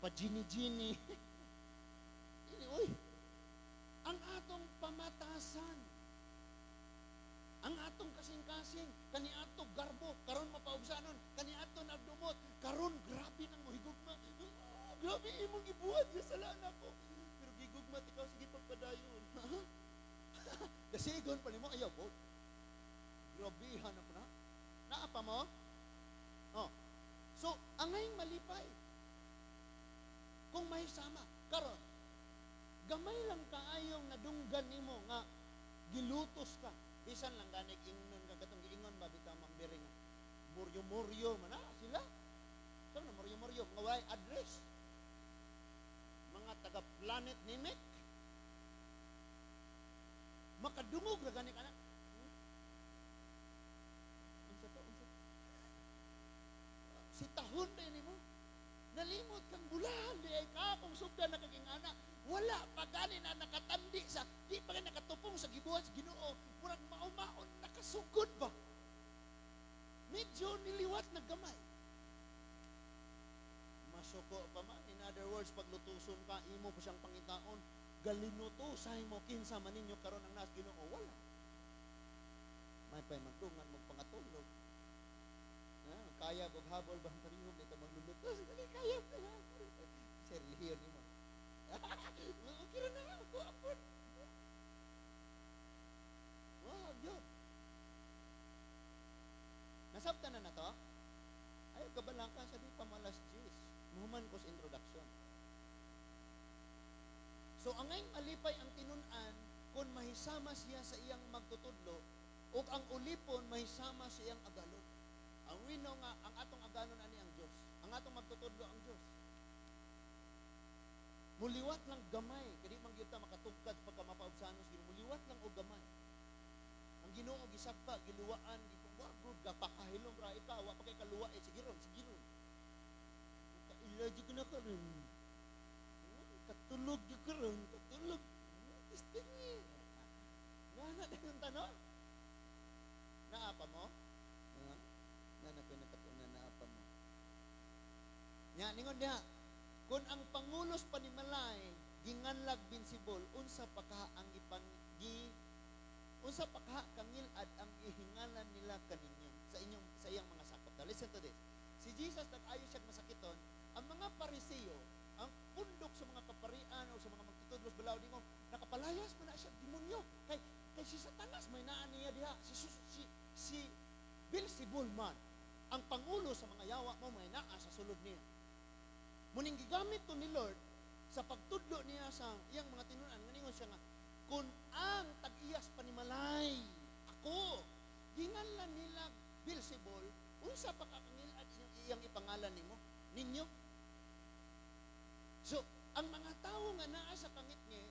Pa-gini-gini. Uy, ang atong pamatasan, ang atong kasing-kasing, kani atong garbo, karon mapaubsanon, kani atong nagdumot, karon grabe nang mohigugma. Grabe imong gibuhat ya sala nako. Pero gigugma ikaw sige pagpadayon. Kasigon pa nimo ayaw po. Grabihan na po na. Naapa mo? So, angay malipay. Kung may sama, karon gamay lang kaayong nadunggan nimo nga gilutos ka. Bisan lang ganig ingnon ka katong giingon ba bitaw mambiri nga. Muryo-muryo man sila. Saan na, moryo-moryo, mga way address. Mga taga-planet Namek. Makadungog na gani ka na. Unsa to? Si tahon na yun mo. Nalimot kang bulahan, di ay ka, kung subda na kaging anak. Wala pa gani na nakatandi sa, di pa rin nakatupong sa gibuhat sa Ginoo. Murag maumaon, nakasugod ba? Medyo niliwat na gamay. Masuko pa man. In other words, paglutuson ka, imo pa siyang pangitaon, galinutusay mo, kinsa man ninyo karon ang nas Ginoo. Wala. May pa'y magtungan, magpangatulog. Kaya og habol ba ang parihog dito maglulutos. Dali kaya pa na. Sir Leon ni mo. Kira na nga ako apon. Wow, yun. Nasabtan na to? Ayaw kabalang ka sa di pamalas Diyos. Muhuman ko sa introduction. So, ang ngayong alipay ang tinunan kung mahisama siya sa iyang magtutudlo o ang ulipon mahisama sa iyang agalon. Ang wino nga, ang atong aganon ani ang Diyos. Ang atong magtutudlo ang Diyos. Muliwat lang gamay. Kadi man gyud ta makatugkad pagka mapaubsanos, muliwat lang og gamay. Ang Ginoo gisagpa, giluwaan, gipagwagod, gapakahilom ra ikaw, wa pa kay kaluwa sige ron. Kailagi ko na karon. Katulog gyud karon, katulog. Istingi. Ngana na yung tanong? Naapa mo? Na ko nakatunan na apa mo. Nya ningon diha, kun ang pangulos panimalay ginganlag binsibol unsa pa ka ang unsa pa ka kangilad ang ihingalan nila kaninyo sa iyang mga sakop. Now, listen to this. Si Jesus nag-ayo siya masakiton, ang mga Pariseo, ang pundok sa mga kaparian o sa mga magtutudlos balaw dingon, nakapalayas mo na siya demonyo. Kay si Satanas may naa niya diha, si Beelzebul man. Ang pangulo sa mga yawa mo may naa sa sulod niya. Muning gigamit to ni Lord sa pagtudlo niya sa iyang mga tinunan, nganingon siya nga, kung ang tag-iyas panimalay, ako, ginganlan nila Beelzebul, unsa pa kakangilad iyang ipangalan nimo? Ninyo? So, ang mga tao nga naa sa kangit niya,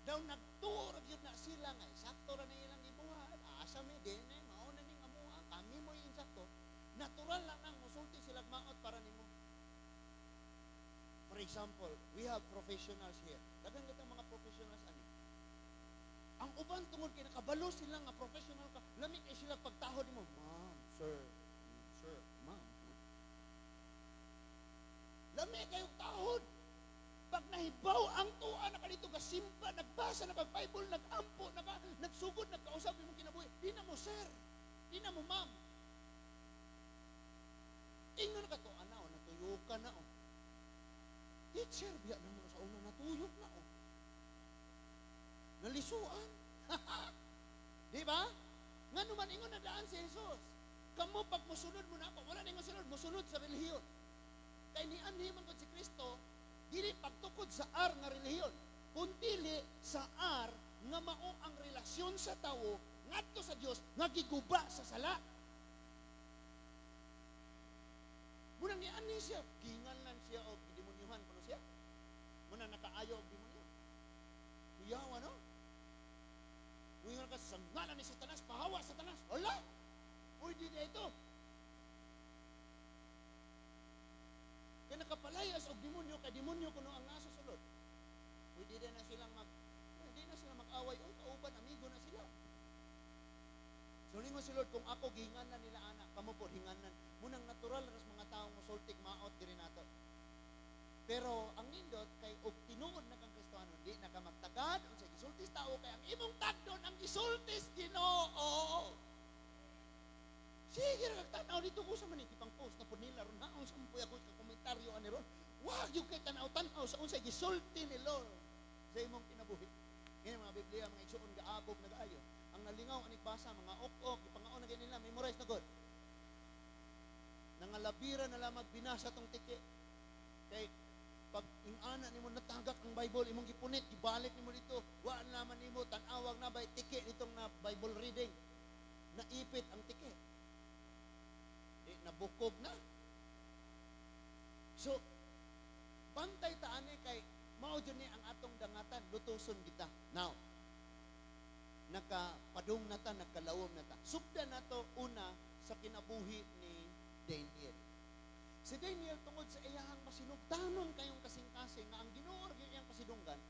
daw nagtuo yun na sila nga, sakto ra na ilang ibuhat, asa may din, mauna ning amuha, kami mo yung sakto, natural lang nang musulti sila maot para nimo. For example, we have professionals here. Daghang kitang mga professionals ani. Ang uban tungod kay nakabalo sila nga professional ka, lamig ay sila pagtahod nimo, ma'am, sir, ma'am. Lamig kayong tahod. Pag nahibaw ang tuwa na kanito gasimba, nagbasa na pag-Bible, nagampo, nagsugod, nagkausap mo kinabuhi, di na mo sir, di na mo ma'am. Ingon ka to, ana, natuyok ka na, Teacher, biya na mo sa una, natuyok na, Nalisuan. Di ba? Nga naman, ingon na daan si Jesus. Kamu, pag musunod mo na ako, wala na ingon sunod, musunod sa relihiyon. Kaya nian-himan ko si Kristo, dili pagtukod sa ar nga relihiyon, kuntili sa ar nga mao ang relasyon sa tao ngadto sa Dios nga giguba sa sala. Muna ni ani siya, ginganlan siya og demonyuhan kuno siya. Muna nakaayo og demonyo. Kuyawa no? Kuyawa ka sa ngalan ni Satanas, pahawa Satanas. Wala. Pwede na ito. Kaya nakapalayas og demonyo, kay demonyo kuno ang nasa sulod. Pwede din na silang hindi na sila mag-away, kauban, amigo na sila. So lingon si Lord, kung ako gihinganan nila anak, kamo po hinganan. Munang natural ras mga taong musultik maot diri nato. Pero ang nindot kay og tinuod na kang Kristiyano, di na ka magtagad unsa gisultis tao kay ang imong tagdon ang gisultis Ginoo. Sige ra tanaw dito ko sa maniti pang post na pud nila ron naon sa mpuy ako ka komentaryo ani ron. Wag yung kay tanaw-tanaw sa unsay gisulti ni Lord sa imong kinabuhi. Kini mga Biblia mga igsuon gaabog nagaayo. Ang nalingaw aning basa mga ok-ok ipangaon na nila memorize na god. Nangalabira na lamang binasa tong tiki. Kay pag ingana nimo natagak ang Bible imong gipunit ibalik nimo dito wa naman nimo tan-awag na bay tiki nitong na Bible reading. Naipit ang tiki. Nabukog na. So, bantay taani kay mao jud ni ang atong dangatan, lutuson kita. Now, nakapadung na ta, nagkalawom na ta. Sugda na to una sa kinabuhi ni Daniel. Si Daniel tungod sa iyahang masinugdanon kayong kasing-kasing nga ang Ginoo iyang pasidunggan,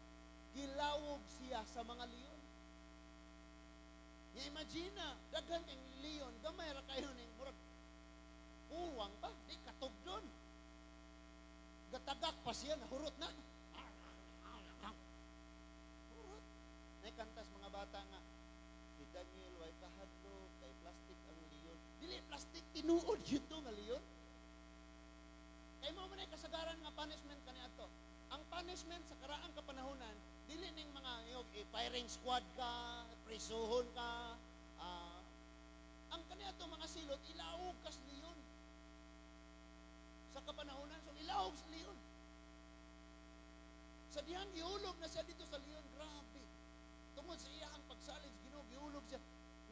gilawog siya sa mga leon. Nya imagine na, daghan kang leon, gamay ra kayo ning murag uwang ba, di katugdon. Gatagak pa siya, nahurot na. Hurot. Naikantas mga bata nga, si Daniel, way kahadlo, kay plastic ang leon. Dili plastic, tinuod yun to nga leon. Kay mo man ay kasagaran nga punishment kani ato. Ang punishment sa karaang kapanahonan, dili ning mga firing squad ka, prisuhon ka, ang kani ato mga silot, ilaog kas leon. Sa kapanahonan, so ilaog sa leon. Sa dihan, giulog na siya dito sa leon, grabe. Tungod sa iyang pagsalig, Ginoo, giulog siya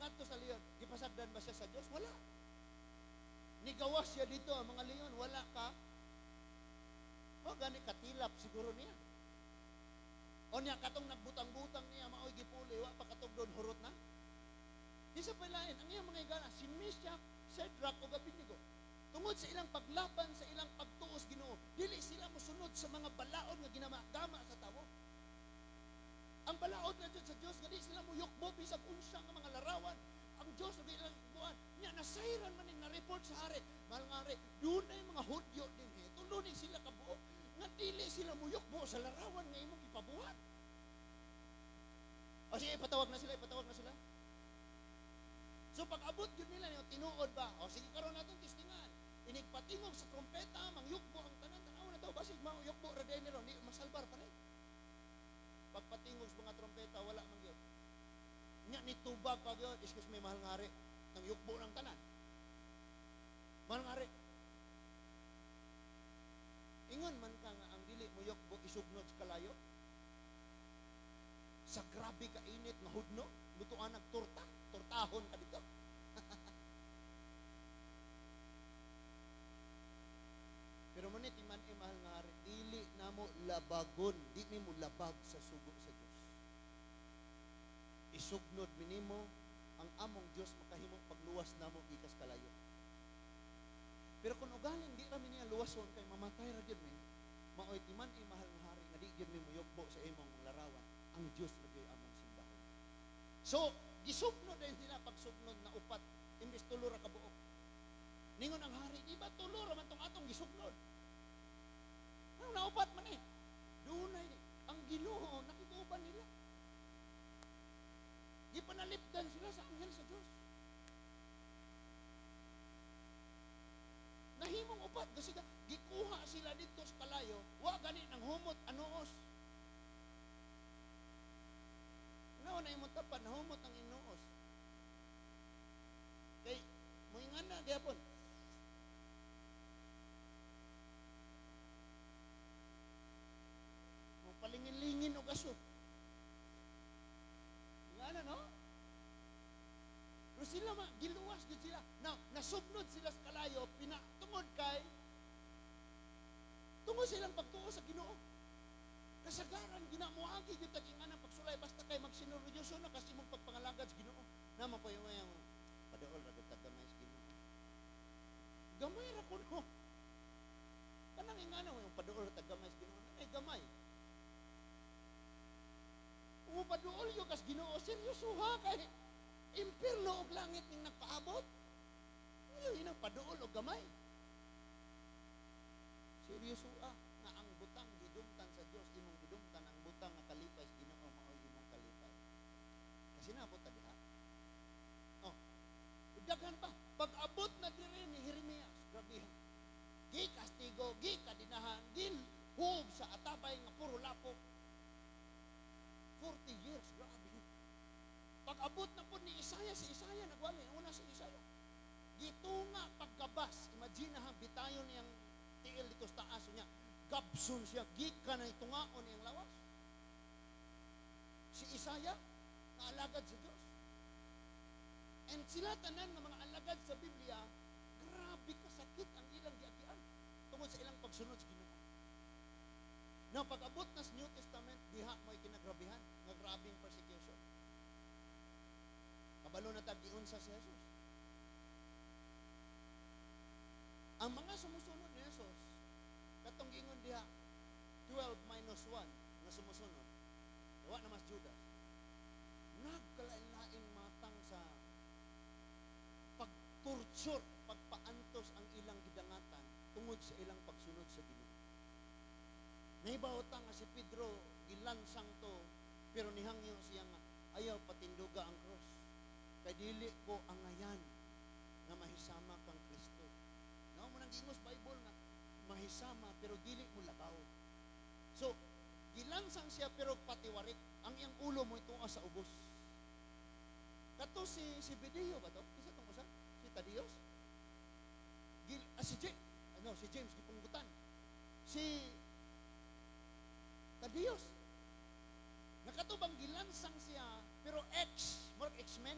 ngadto sa leon. Gipasagdan ba siya sa Dios? Wala. Nigawas siya dito, ang mga leon, wala ka. O gani katilap siguro niya. O niya, katong nagbutang-butang niya, maoy gipuli, wa pa katong doon, hurot na. Di sa palain, ang iyang mga igana, si Meshach, Shadrach, o Abednego, tungod sa ilang paglaban, sa ilang pagtuos, Ginoo, dili sila mosunod sa mga balaod nga ginamagama sa tawo. Ang balaod na dyan sa Diyos, nga di sila muyukbo, bisag unsang nga mga larawan. Ang Diyos, na ilang buwan, niya, nasayran man yung na-report sa hari. Mahal nga hari, doon na yung mga Hudyo din, tulunin sila kabuo, nga dili sila muyukbo sa larawan nga imong ipabuhat. O sige, ipatawag na sila. So pag abot yun nila, tinuod ba? O sige, karoon natin tistingan. Inigpatingog sa trompeta, mangyukbo ang tanan, tanaw na to, basig mangyukbo, radenero, hindi masalbar pa rin. Pagpatingog sa mga trompeta, wala man yun. Nya, nitubag pag yun, excuse me, mahal nga hari, nang yukbo ng tanan. Mahal nga hari, ingon man ka nga ang dili mo yukbo isugnod sa kalayo. Sa grabe ka init nga hudno, lutuan nagturta, turtahon ka dito. Pero mo ni timan mahal nga hari, dili na mo labagon, di ni mo labag sa sugo sa Dios. Isugnod minimo ang among Dios makahimong pagluwas namo gikas kalayo. Pero kung ugaling di ra niya luwason kay mamatay ra gyud mi, maoy timan mahal nga hari nga di gyud mi muyukbo sa imong larawan, ang Dios ra gyud among simbahon. So, gisugnod din sila pagsugnod na upat imbes tulo ra ka buok. Ningon ang hari, di ba tulo ra man tong atong gisugnod? Ano naupat man eh? Dunay ang Ginoo nakiguban nila. Gipanalipdan sila sa anghel sa Dios. Nahimong upat kasi gikuha sila dito sa kalayo, wa gani nang humot anuos. Ano na imong tapan humot ang inuos. Kay moingan na gyapon. Mo palingin-lingin og aso. Ngana no? Pero sila giluwas gid sila. Now, nasubnod sila sa kalayo, pinatungod kay tungod silang pagtuo sa Ginoo. Kasagaran ginamuagi gyud tag ingana pagsulay basta kay magsinuryoso na kasi mong pagpangalagad sa Ginoo. Naman po yung padaol ra gid tag gamay sa Ginoo. Gamay ra kuno. Kanang ingana yung padaol tag gamay sa Ginoo. Ay gamay. Paduol yung kas Ginoo, seryoso ha kay impierno og langit ning nagpaabot. Yun ang paduol og gamay. Seryoso nga ang butang gidumtan sa Dios, imong gidumtan ang butang nga kalipay sa Ginoo mao imong kalipay. Kasi naabot ta diha. Oh. Daghan pa pag-abot na diri ni Jeremias, grabe. Gi kastigo, gi kadinahan, gil hub sa atabay nga puro lapok. 40 years, grabe. Pag-abot na po ni Isaiah, si Isaiah, nagwali, una si Isaiah. Gitunga pagkabas, imagine ha, bitayon niyang tiil dito sa taas niya. Gabson siya, gika na itungaon niyang lawas. Si Isaiah, naalagad sa Diyos. And sila tanan ng mga alagad sa Biblia, grabe kasakit ang ilang giagian. tungod sa ilang pagsunod sa Ginoo. Now, pag-abot na sa New Testament, diha mo'y kinagrabihan, nga grabing persecution. Kabalo na tag-iunsa si Jesus. Ang mga sumusunod ni Jesus, katong gingon diha, 12 minus 1 nga sumusunod, dawa na mas Judas, nagkalain-laing matang sa pagtorture, pagpaantos ang ilang gidangatan tungod sa ilang pagsunod sa Ginoo. Nahibaw-ta nga si Pedro gilansang to, pero nihangyo siya nga ayaw patinduga ang cross. Kay dili ko angayan nga mahisama kang Kristo. Nao mo nang gingos Bible nga mahisama pero dili mo labaw. So, gilansang siya pero patiwarik. Ang iyang ulo mo ito sa ubos. Kato si Bedeo ba to? Isa tong usa? Si Tadios? Si James gipunggutan. Si Tadios. Nakatubang gilansang siya pero X-Men.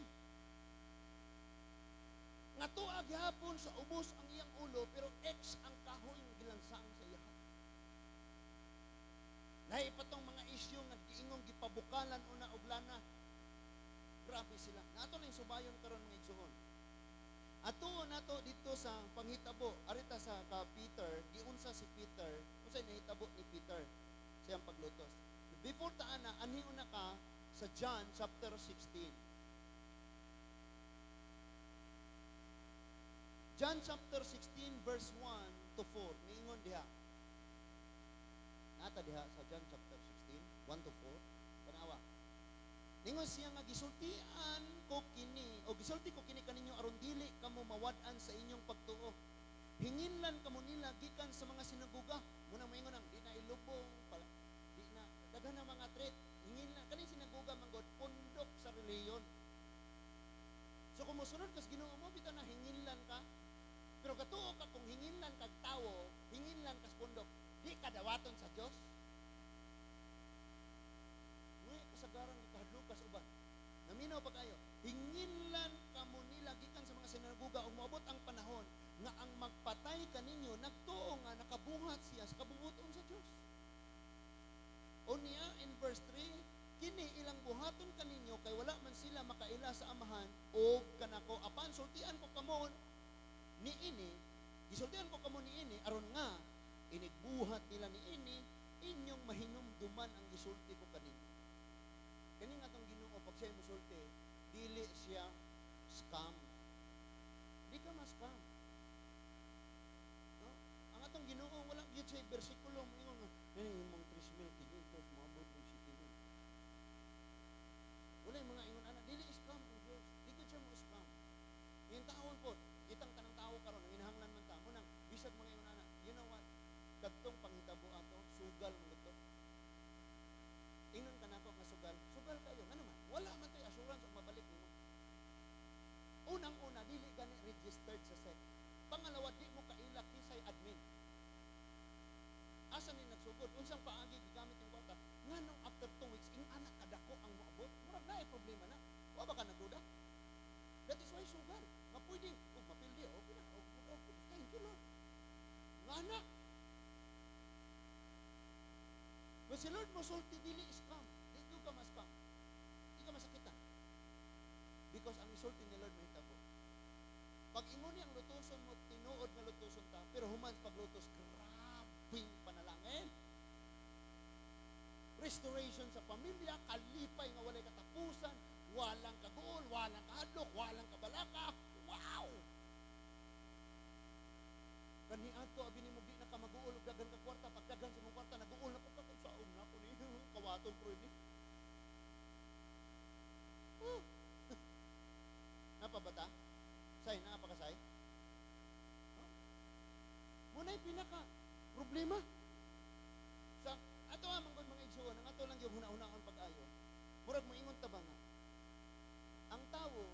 Nga tuag gihapon sa ubos ang iyang ulo pero X ang kahoy nga gilansang sa iya. Lahi pa tong mga isyu nga giingong gipabukalan una og lana. Grabe sila. Nato lang subayon karon mga igsuon. Ato nato dito sa panghitabo, arita sa Peter, giunsa si Peter, unsay nahitabo ni Peter siyang paglutos. Before taana, anhi una ka sa John chapter 16. John chapter 16 verse 1 to 4. Niingon diha. Nata diha sa John chapter 16, 1 to 4. Tanawa. Ningon siya nga gisultian ko kini o gisulti ko kini kaninyo aron dili kamo mawad-an sa inyong pagtuo. Hinginlan kamo nila gikan sa mga sinagoga. Munang maingon ang di na ilubong, di na daghan na mga threat. Hinginlan kani sinagoga manggod pundok sa reliyon. So kung mosunod kas Ginoo mo bitaw na hinginlan ka. Pero katuo ka kung hinginlan kag tawo, hinginlan kas pundok, di ka dawaton sa Dios. Uy, kasagaran ikahadlok kas uban. Naminaw pa kayo. Hinginlan kamo nila gikan sa mga sinagoga ug moabot ang panahon nga ang magpatay kaninyo nagtuo nga nakabuhat siya sa kabubuton sa Dios. Unya in verse 3, kini ilang buhaton kaninyo kay wala man sila makaila sa amahan o kanako apan sultian ko kamo niini, gisultian ko kamo niini aron nga inigbuhat nila niini inyong mahinumduman ang gisulti ko kaninyo. Kani nga tong Ginoo pag siya musulti, dili siya scam. Di ka ma-scam. No? Ang atong Ginoo wala gyud say bersikulo mo ingon nga imong 3,500 maabot ng city. Wala yung mga ingon ana dili scam ang Dios. Di ko siya mo scam. Yung taon po, itang tanang tao karon ang inahanglan man ta mo nang bisag mga ingon ana. You know what? Kadtong panghitabo ato, sugal mo dito. Ingon ka nako nga sugal. Sugal kayo. Ano man? Wala man to'y assurance o mabalik nimo. Unang-una, dili gani registered sa SEC. Pangalawa, di mo kailak kisay admin. Asa ni nagsugod? Unsang paagi gigamit yung kwarta? Nganong after 2 weeks, ing anak kadako ang moabot? Murag na problema na. Wa ba ka nagduda? That is why sugal. Nga pwede, kung mapildi, okay na. Thank you, Lord. Nga anak. But si Lord mo sulti dili scam. Di ka ma-scam. Di ka masakitan. Because ang isulti ni Lord mahitabo. Pag ingon niyang lutuson mo, tinuod nga lutuson ta, pero human paglutos, grabing panalangin. Restoration sa pamilya, kalipay nga walay katapusan, walang kaguol, walang kahadlok, walang kabalaka. Wow! Kaniadto abi ni mo di na ka mag-uol og dagan ka kwarta, pag dagan sa mong kwarta nag-uol na pud ka sa na ko ni kawaton pro ni. Napa bata? Say na pa kasay? Munay pinaka problema. Sa ato amang mga igsuon, ang ato lang yung huna-hunaon pag-ayo. Murag mo ingon ta ba nga? Ang tawo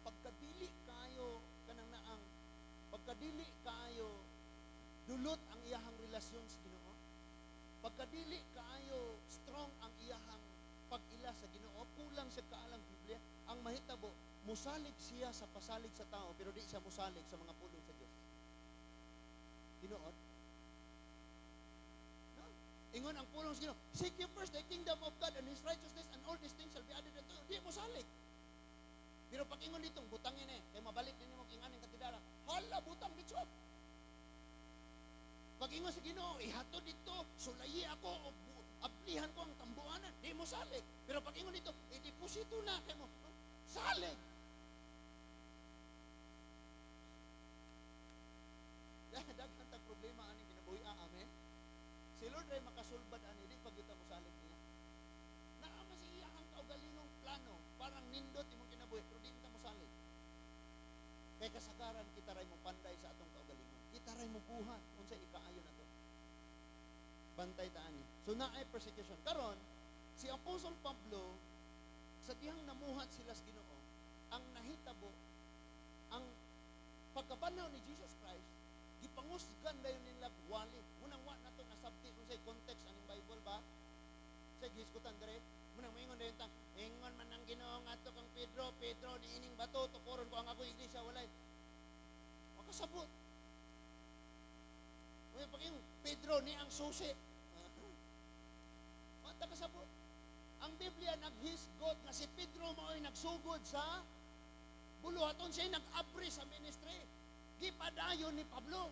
pagkadili kayo kanang naang pagkadili kayo dulot ang iyahang relasyon sa Ginoo. Pagkadili kaayo strong ang iyahang pag-ila sa Ginoo, kulang siya kaalang Biblia, ang mahitabo, musalig siya sa pasalig sa tao, pero di siya musalig sa mga pulong sa Dios. Tinuod? Ingon ang pulong sa Ginoo, seek ye first the kingdom of God and His righteousness, and all these things shall be added unto you. Di mo salig. Pero pag ingon ditong butangin kay mabalik din mo king aning katidala. Hala, butang dito. Pag ingon sa Ginoo, ihatod dito, sulayi ako o ablihan ko ang tambuanan. Di mo salig. Pero pag ingon dito, i-deposito na kay mo. Salig. Daghan tag problema ani kinabuhi, amen. Si Lord ay makasulbad ani di pag kita mo salig niya. Naama sa iya ang kaugalingong plano, parang nindot imong kinabuhi pero di kita mo salig. Kay kasagaran kita ray mo panday sa atong kaugalingon. Kita ray mo buhat unsay ikaayo nato. Bantay ta ani. So naay persecution. Karon si Apostol Pablo sa dihang namuhat sila sa Ginoo, ang nahitabo ang pagkabanaw ni Jesus Christ gipangusgan dayon nila wali. Munang wa nato nasabti unsay context aning Bible ba? Sa giskutan dire, munang moingon dayon ta, ingon man ang Ginoo ngadto kang Pedro, Pedro ni ining bato tukuron ko ang ako iglesia walay. Makasabot. Uy pag yung Pedro ni ang susi. Mata kasabot. Ang Biblia naghisgot nga si Pedro mao'y nagsugod sa buluhaton siya nag-abri sa ministry. Gipadayon ni Pablo.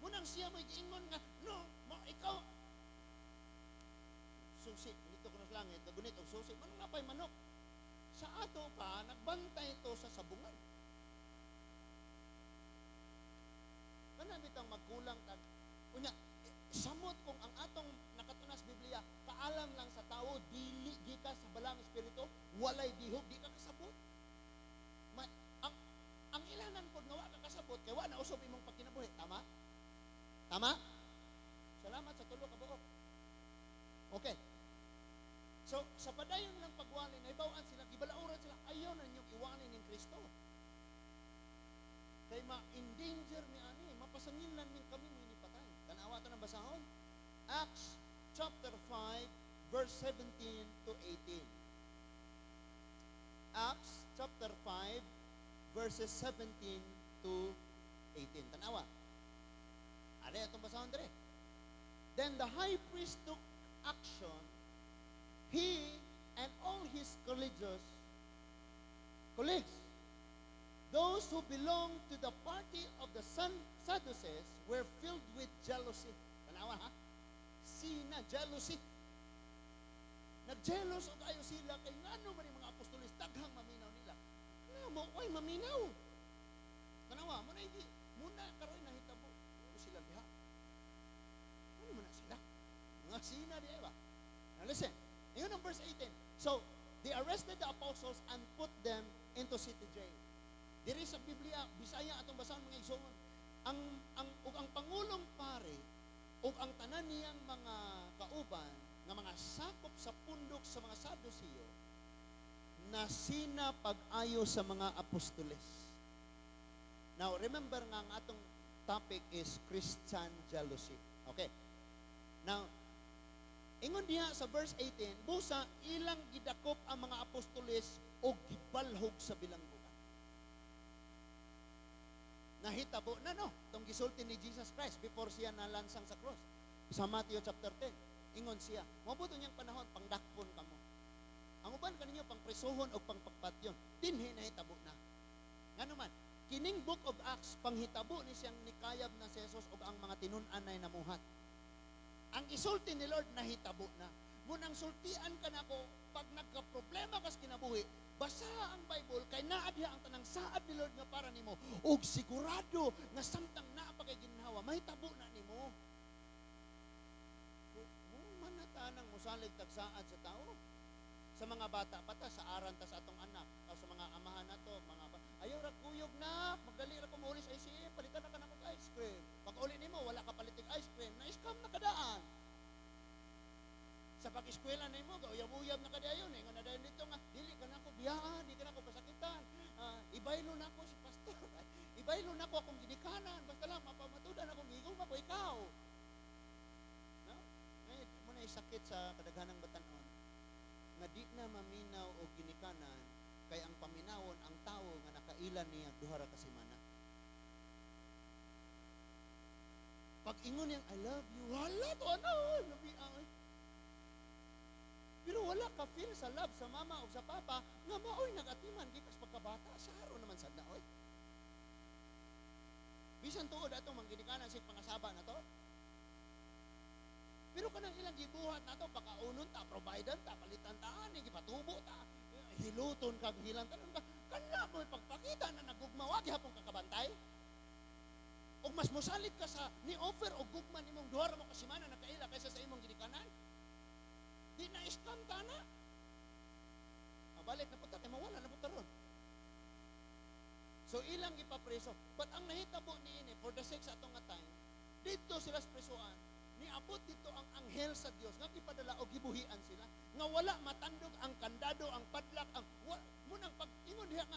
Munang siya mo'y giingon nga, no, ikaw, susi, dito ko na langit, nagunit ang susi, manong napay manok. Sa ato pa, nagbantay ito sa sabungan. Kanamit ang magkulang, unya, samot kung ang atong nakatunas Biblia, kaalam lang sa tao, dili gika sa balang espiritu, walay dihog, di ka kasabot. Ang ilanan po nga wa ka kasabot, kaya wa na usob imong pagkinabuhi. Tama? Tama? Salamat sa tulo ka buok. Okay. So, sa padayon ng pagwali, naibawaan sila, gibalauran sila, ayaw na ninyong iwalin ng Kristo. Kaya ma-endanger ni ani, mapasangilan min kami minipatay. Tanawa ito ng basahon. Acts chapter 5, verse 17 to 18. Acts chapter 5, verses 17 to 18. Tanawa. Are itong basahon dire. Then the high priest took action, he and all his colleagues, those who belonged to the party of the Sadducees were filled with jealousy. Tanawa ha? Sina jealousy. Nag-jealous o kayo sila kay ngano man yung mga apostoles daghang maminaw nila. Mo oy maminaw. Tanawa mo na hindi muna karoy nahitabo. Ano sila diha? Ano man sila? Mga sina diha ba? Now listen. Ngayon ang verse 18. So, they arrested the apostles and put them into city jail. Diri sa Biblia, Bisaya atong basahon mga igsoon. Ang pangulong pare ug ang tanan niyang mga kauban nga mga sakop sa pundok sa mga Saduceo na sina pag-ayo sa mga apostoles. Now, remember nga ang atong topic is Christian jealousy. Okay. Now, ingon diha sa verse 18, busa ilang gidakop ang mga apostoles o gibalhog sa bilangguan. Nahitabo na no, itong gisulti ni Jesus Christ before siya nalansang sa cross. Sa Matthew chapter 10, ingon siya, mabuto niyang panahon, pangdakpon kamo. Ang uban kaninyo pang presohon o pang pagpatyon, dinhi nahitabo na. Ngano man, kining Book of Acts panghitabo ni siyang nikayab na si Jesus o ang mga tinun-an ay namuhat. Ang isulti ni Lord nahitabo na. Munang sultian ka na ko pag nagka-problema kas kinabuhi, basa ang Bible kay naa diha ang tanang saad ni Lord nga para nimo ug sigurado nga samtang naa pa kay ginhawa mahitabo na nimo. Mo man natanang mosalig tagsaad sa tao. Sa mga bata pata sa aran ta sa atong anak o sa mga amahan nato mga ayaw ra kuyog na magdali ra ko mo ulis ICE palitan na ka na kog ice cream pag uli nimo wala ka palitig ice cream na scam na kadaan sa pag-eskwela nimo uyab-uyab na kadayon nga na dayon dito nga dili ka na ko biyahan di ka na ko pasakitan ibaylo na ko si pastor ibaylo na ko akong ginikanan basta lang mapamatudan akong gigong ako ikaw no may mo na sakit sa kadaghanang batan-on nga di na maminaw o ginikanan kay ang paminawon ang tao nga nakailan niya duha ra ka semana. Pag ingon yang I love you, wala to ano, labi ay. Pero wala ka feel sa love sa mama o sa papa nga maoy nagatiman gikas pagkabata sa haro naman sad na oy. Bisan tuod ato mangginikanan sig pangasaba na to. Pero kanang ilang gibuhat na to pakaunon ta, provider ta, palitan ta ani gipatubo ta. Hiluton ka, hilang tanan ka. Kana mo pagpakita na nagugma wag hapon kakabantay. Og mas mosalig ka sa ni offer og gugman imong duha ra mo ka semana nakaila kaysa sa imong ginikanan. Di na scam ta na. Mabalik na punta kay mawala na punta ron. So ilang ipapreso. But ang nahitabo niini for the sake sa atong nga time, dito sila sa presoan, niabot dito ang anghel sa Dios nga gipadala og gibuhian sila nga wala matandog ang kandado, ang padlak, ang munang pag-ingon diha nga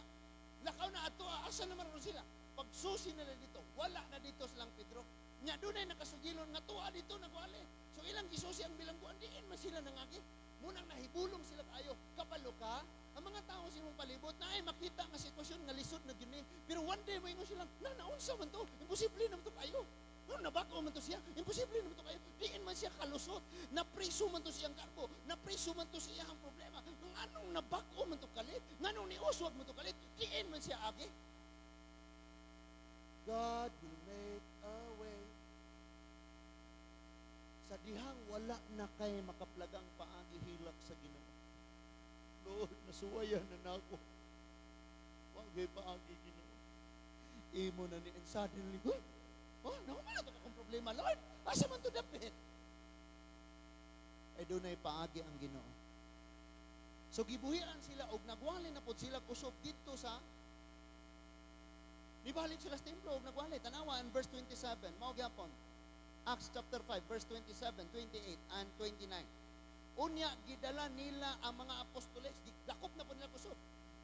lakaw na ato asa naman ron sila. Pagsusi nila dito, wala na dito silang Pedro. Nya dunay nakasugilon nga tuwa dito nagwali. So ilang gisusi ang bilangguan diin man sila nangagi. Munang nahibulong sila kayo. Kapalo ka, ang mga tao sa imong palibot na ay makita nga sitwasyon nga lisod na gini. Pero one day mo ingon silang, naunsa man to, imposible naman to kayo. No, nabako man to siya, imposible naman to kayo. Diin man siya kalusot, napriso man to siyang garbo, napriso man to siyang problema. Nganong nabako man to kalit, nganong niuswag man to kalit, diin man siya agi. God will make a way. Sa dihang wala na kay makaplagang paagi hilak sa Ginoo. Lord, nasuwayan na nako. Wag kay paagi Ginoo. Imo na ni and suddenly, naman na ito akong problema, Lord. Asa man to dapit? Ay doon ay paagi ang Ginoo. So gibuhian sila og nagwali na pod sila kusob dito sa nibalik sila sa templo og nagwali. Tanawa in verse 27. Mao gyapon. Acts chapter 5 verse 27, 28 and 29. Unya gidala nila ang mga apostoles, dakop na po nila kusob.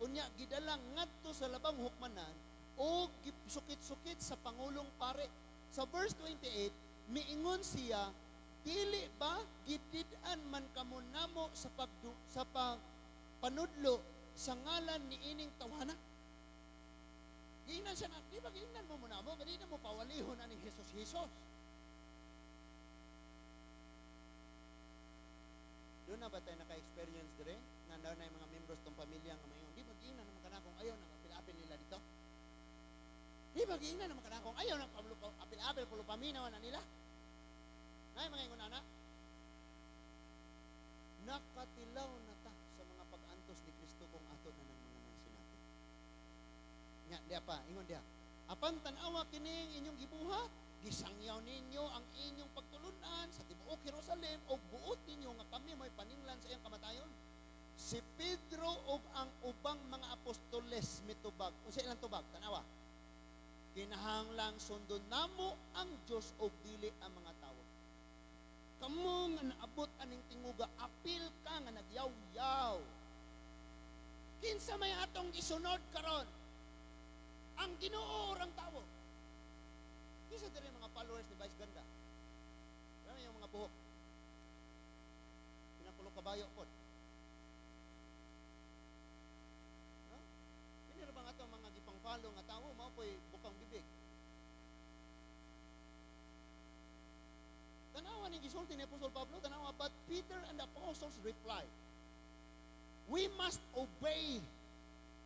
Unya gidala ngadto sa labang hukmanan o sukit-sukit sa pangulong pare. Sa verse 28, miingon siya, dili ba gidid-an man kamo namo sa panudlo sa ngalan ni ining tawana? Giingnan siya na, di ba giingnan mo muna mo, ganina mo pawalihon na ni Jesus. Doon na ba tayo naka-experience dire? Nga daw na yung mga members ng pamilya nga mayon. Di ba giingnan naman ka na kung ayaw nang apil-apil nila dito? Di ba giingnan naman ka na kung ayaw nang apil-apil pulo paminawan na nila? Na yung mga ingon na nakatilaw na ta sa mga pag-antos ni Kristo kung ato na ng mga nagsinabi. Nga, diya pa, ingon diya. Apan tanawa kining inyong gibuhat, gisangyaw ninyo ang inyong pagtulunan sa tibuok Jerusalem o buot ninyo nga kami may paninglan sa iyang kamatayon. Si Pedro o ang ubang mga apostoles mitubag. Kung sa ilang tubag, tanawa. Kinahanglang sundon namo ang Diyos o dili ang mga tao. Kamu nga naabot aning tinguga, apil ka nga nagyaw-yaw. Kinsa may atong gisunod karon? Ang Ginoo orang tao. Isa din yung mga followers ni Vice Ganda. Alam yung mga buhok. Pinakulong kabayo po. No? Pinira ba nga ito mga gipang-follow nga tao, mao po'y bukang bibig. Tanawa ni gisulti ni Apostol Pablo, tanawa, but Peter and the apostles replied, we must obey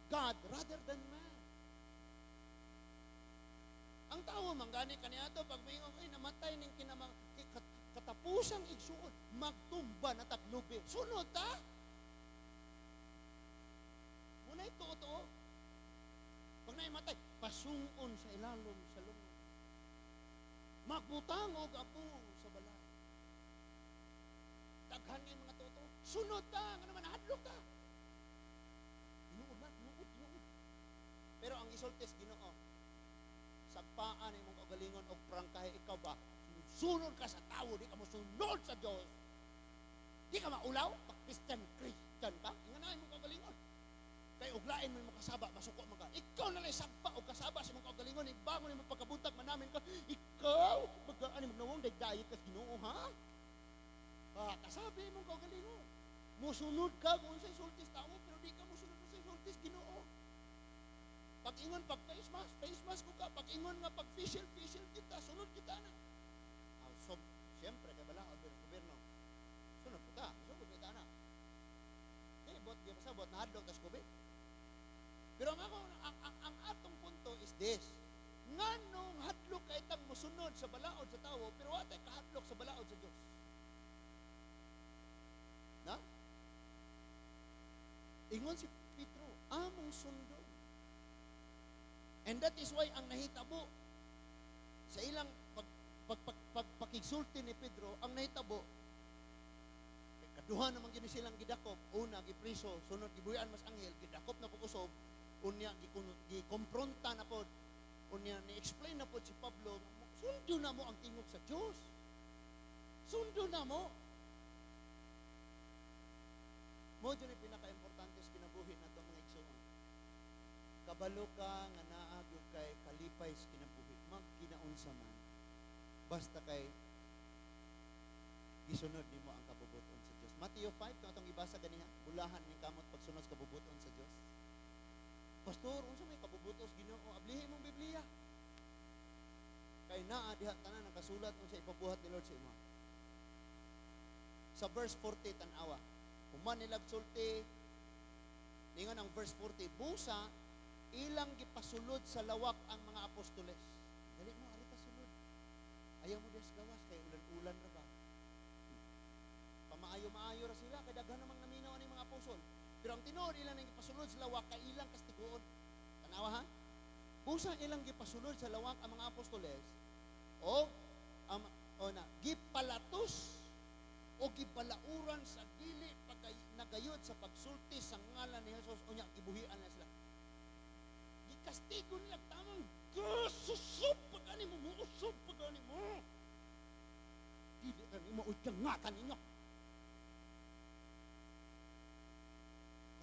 God rather than man. Ang tao manggani kaniya to pag mayong ay namatay ning katapusang igsuon magtumba na taglubi. Sunod ta. Munay totoo. Pag naimatay, pasungon sa ilalom sa lungon. Magbutang og apo sa balay. Daghan nga mga totoo. Sunod ta, nga naman hadlok ta. Inuod. Pero ang isultis Ginoo, sagpaan imong kagalingon og prangkahe ikaw ba sunod ka sa tao, di ka mo sunod sa Dios, di ka maulaw pag Christian ka ingana imong kagalingon kay uglain mo imong kasaba masuko man ka, ikaw na lay sagpa og kasaba sa imong kagalingon, ibangon imong pagkabuntag manamin ka, ikaw magkaani magnawong daydayon ka Ginoo ha kasabi imong kagalingon musunod ka kung sa isultis tao pero di ka musunod sa isultis Ginoo. Pag-ingon, pag face mask ko ka. Pag-ingon nga, pag facial kita, sunod kita na. pasabot, di pasabot, nahadlok tas COVID. Pero ang atong punto is this. Nganong hadlok kay tang mosunod sa balaod sa tawo, pero wa tay kahadlok sa balaod sa Dios. Na? Ingon si Pedro, among sundon. And that is why ang nahitabo sa ilang pagpakigsulti ni Pedro, ang nahitabo, kaduha naman gini silang gidakop, una, gipriso, sunod, gibuyan mas anghel, gidakop na pukusob, unya, gikompronta na po, unya, ni-explain na po si Pablo, sundo na mo ang tingog sa Diyos. Sundo na mo. Mo dyan yung pinaka-importante sa kinabuhi na itong mga igsoon. Kabalo ka nga naag yung kay kalipay sa kinabuhi. Magkinaunsa man. Basta kay gisunod nimo ang kabubuton sa Dios. Matthew 5, kung itong ibasa ganiha, bulahan ning kamot pagsunod sa kabubuton sa Dios. Pastor, unsa may kabubutos Ginoo? Ablihi mong Biblia. Kay naa diha tanan nakasulat unsa ipabuhat ni Lord sa imo. Sa verse 40 tan-awa. Human nilag sulti ningon ang verse 40, busa ilang gipasulod sa lawak ang mga apostoles. Dali mo arita sulod. Ayaw mo des gawas kay ulan-ulan ra ba? Pamaayo-maayo ra sila kay daghan namang naminaw ani mga apostol. Pero ang tinuod ilang nang gipasulod sa lawak kay ilang kastiguon. Tanawa ha? Busa ilang gipasulod sa lawak ang mga apostoles o gipalatos o gibalauran sa dili nagayod sa pagsulti sa ngalan ni Jesus o nya gibuhian na sila. Gikastigo nila tamang susub pagani mo, muusub pagani mo. Dili kani mo uy kangatan ninyo.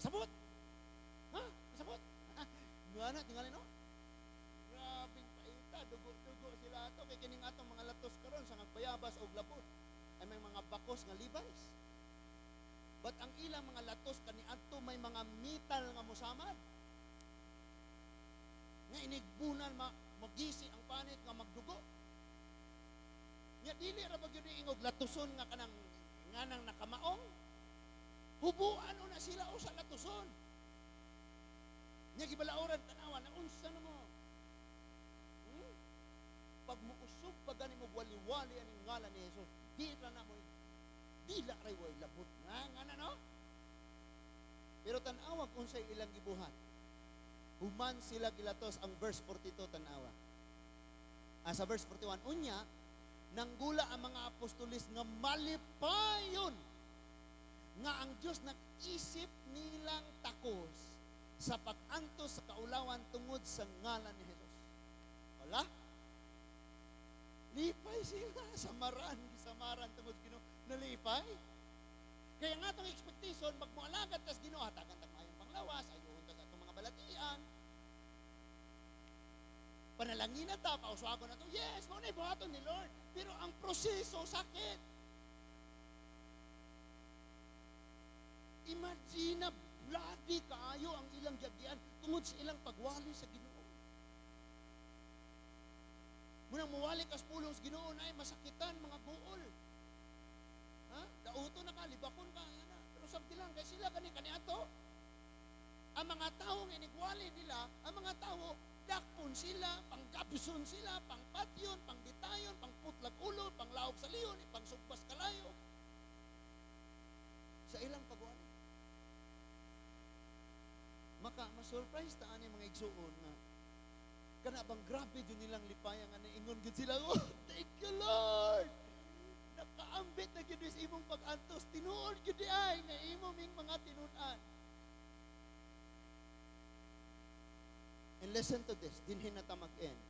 Masabot? Ha? Masabot? Ngana tingali no? Grabing paita, dugo-dugo sila ato kay kining atong mga latos karon sa nagbayabas og labot. Ay may mga bakos nga Levi's. But ang ilang mga latos kaniadto may mga metal nga mosamad. Nga inigbunan magisi ang panit nga magdugo. Nya dili ra ba gyud ingog latuson nga kanang nganang nakamaong. Hubuan na sila o sa latuson. Nya gibalauran tanawa na unsa na mo. Pag muusog pagani mo wali-wali aning ngalan ni Jesus, dila na mo dila ray way labot nga no? Pero tan-awa unsay ilang gibuhat. Human sila gilatos ang verse 42 tan-awa. Sa verse 41 unya nanggula ang mga apostolis nga malipayon nga ang Dios nag-isip nilang takos sa pag-antos sa kaulawan tungod sa ngalan ni Jesus. Wala? Lipay sila, samaran tungod Ginoo, nalipay. Kaya nga itong expectation, magmualagat tas Ginoo, hatagan tag mayong panglawas, ayuhon tas atong mga balatian. Panalangin na ta, pauswagon na to, yes, mo na ibuhaton ni Lord. Pero ang proseso, sakit. Imagine na bloody kaayo ang ilang jagyan tungod sa ilang pagwali sa Ginoo. Munang muwali kas pulong sa Ginoo na ay masakitan mga buol. Ha? Dauto na ka, libakon ka, na. Pero sabti lang, kaya sila kani-ato. Ang mga tao nga inigwali nila, ang mga tao, dakpon sila, panggabison sila, pangpatyon, pangbitayon, pangputlag ulo, panglaog sa liyon, pangsugpas kalayo. Sa ilang pagwali. Maka, masurprise taan yung mga igsuon nga, kana bang grabe din nilang lipaya nga naingon gid sila, oh, thank you Lord. Nakaambit na gid sa imong pag-antos, tinuod gid ay nga imo ming mga tinun-an. And listen to this, dinhi na ta mag-end.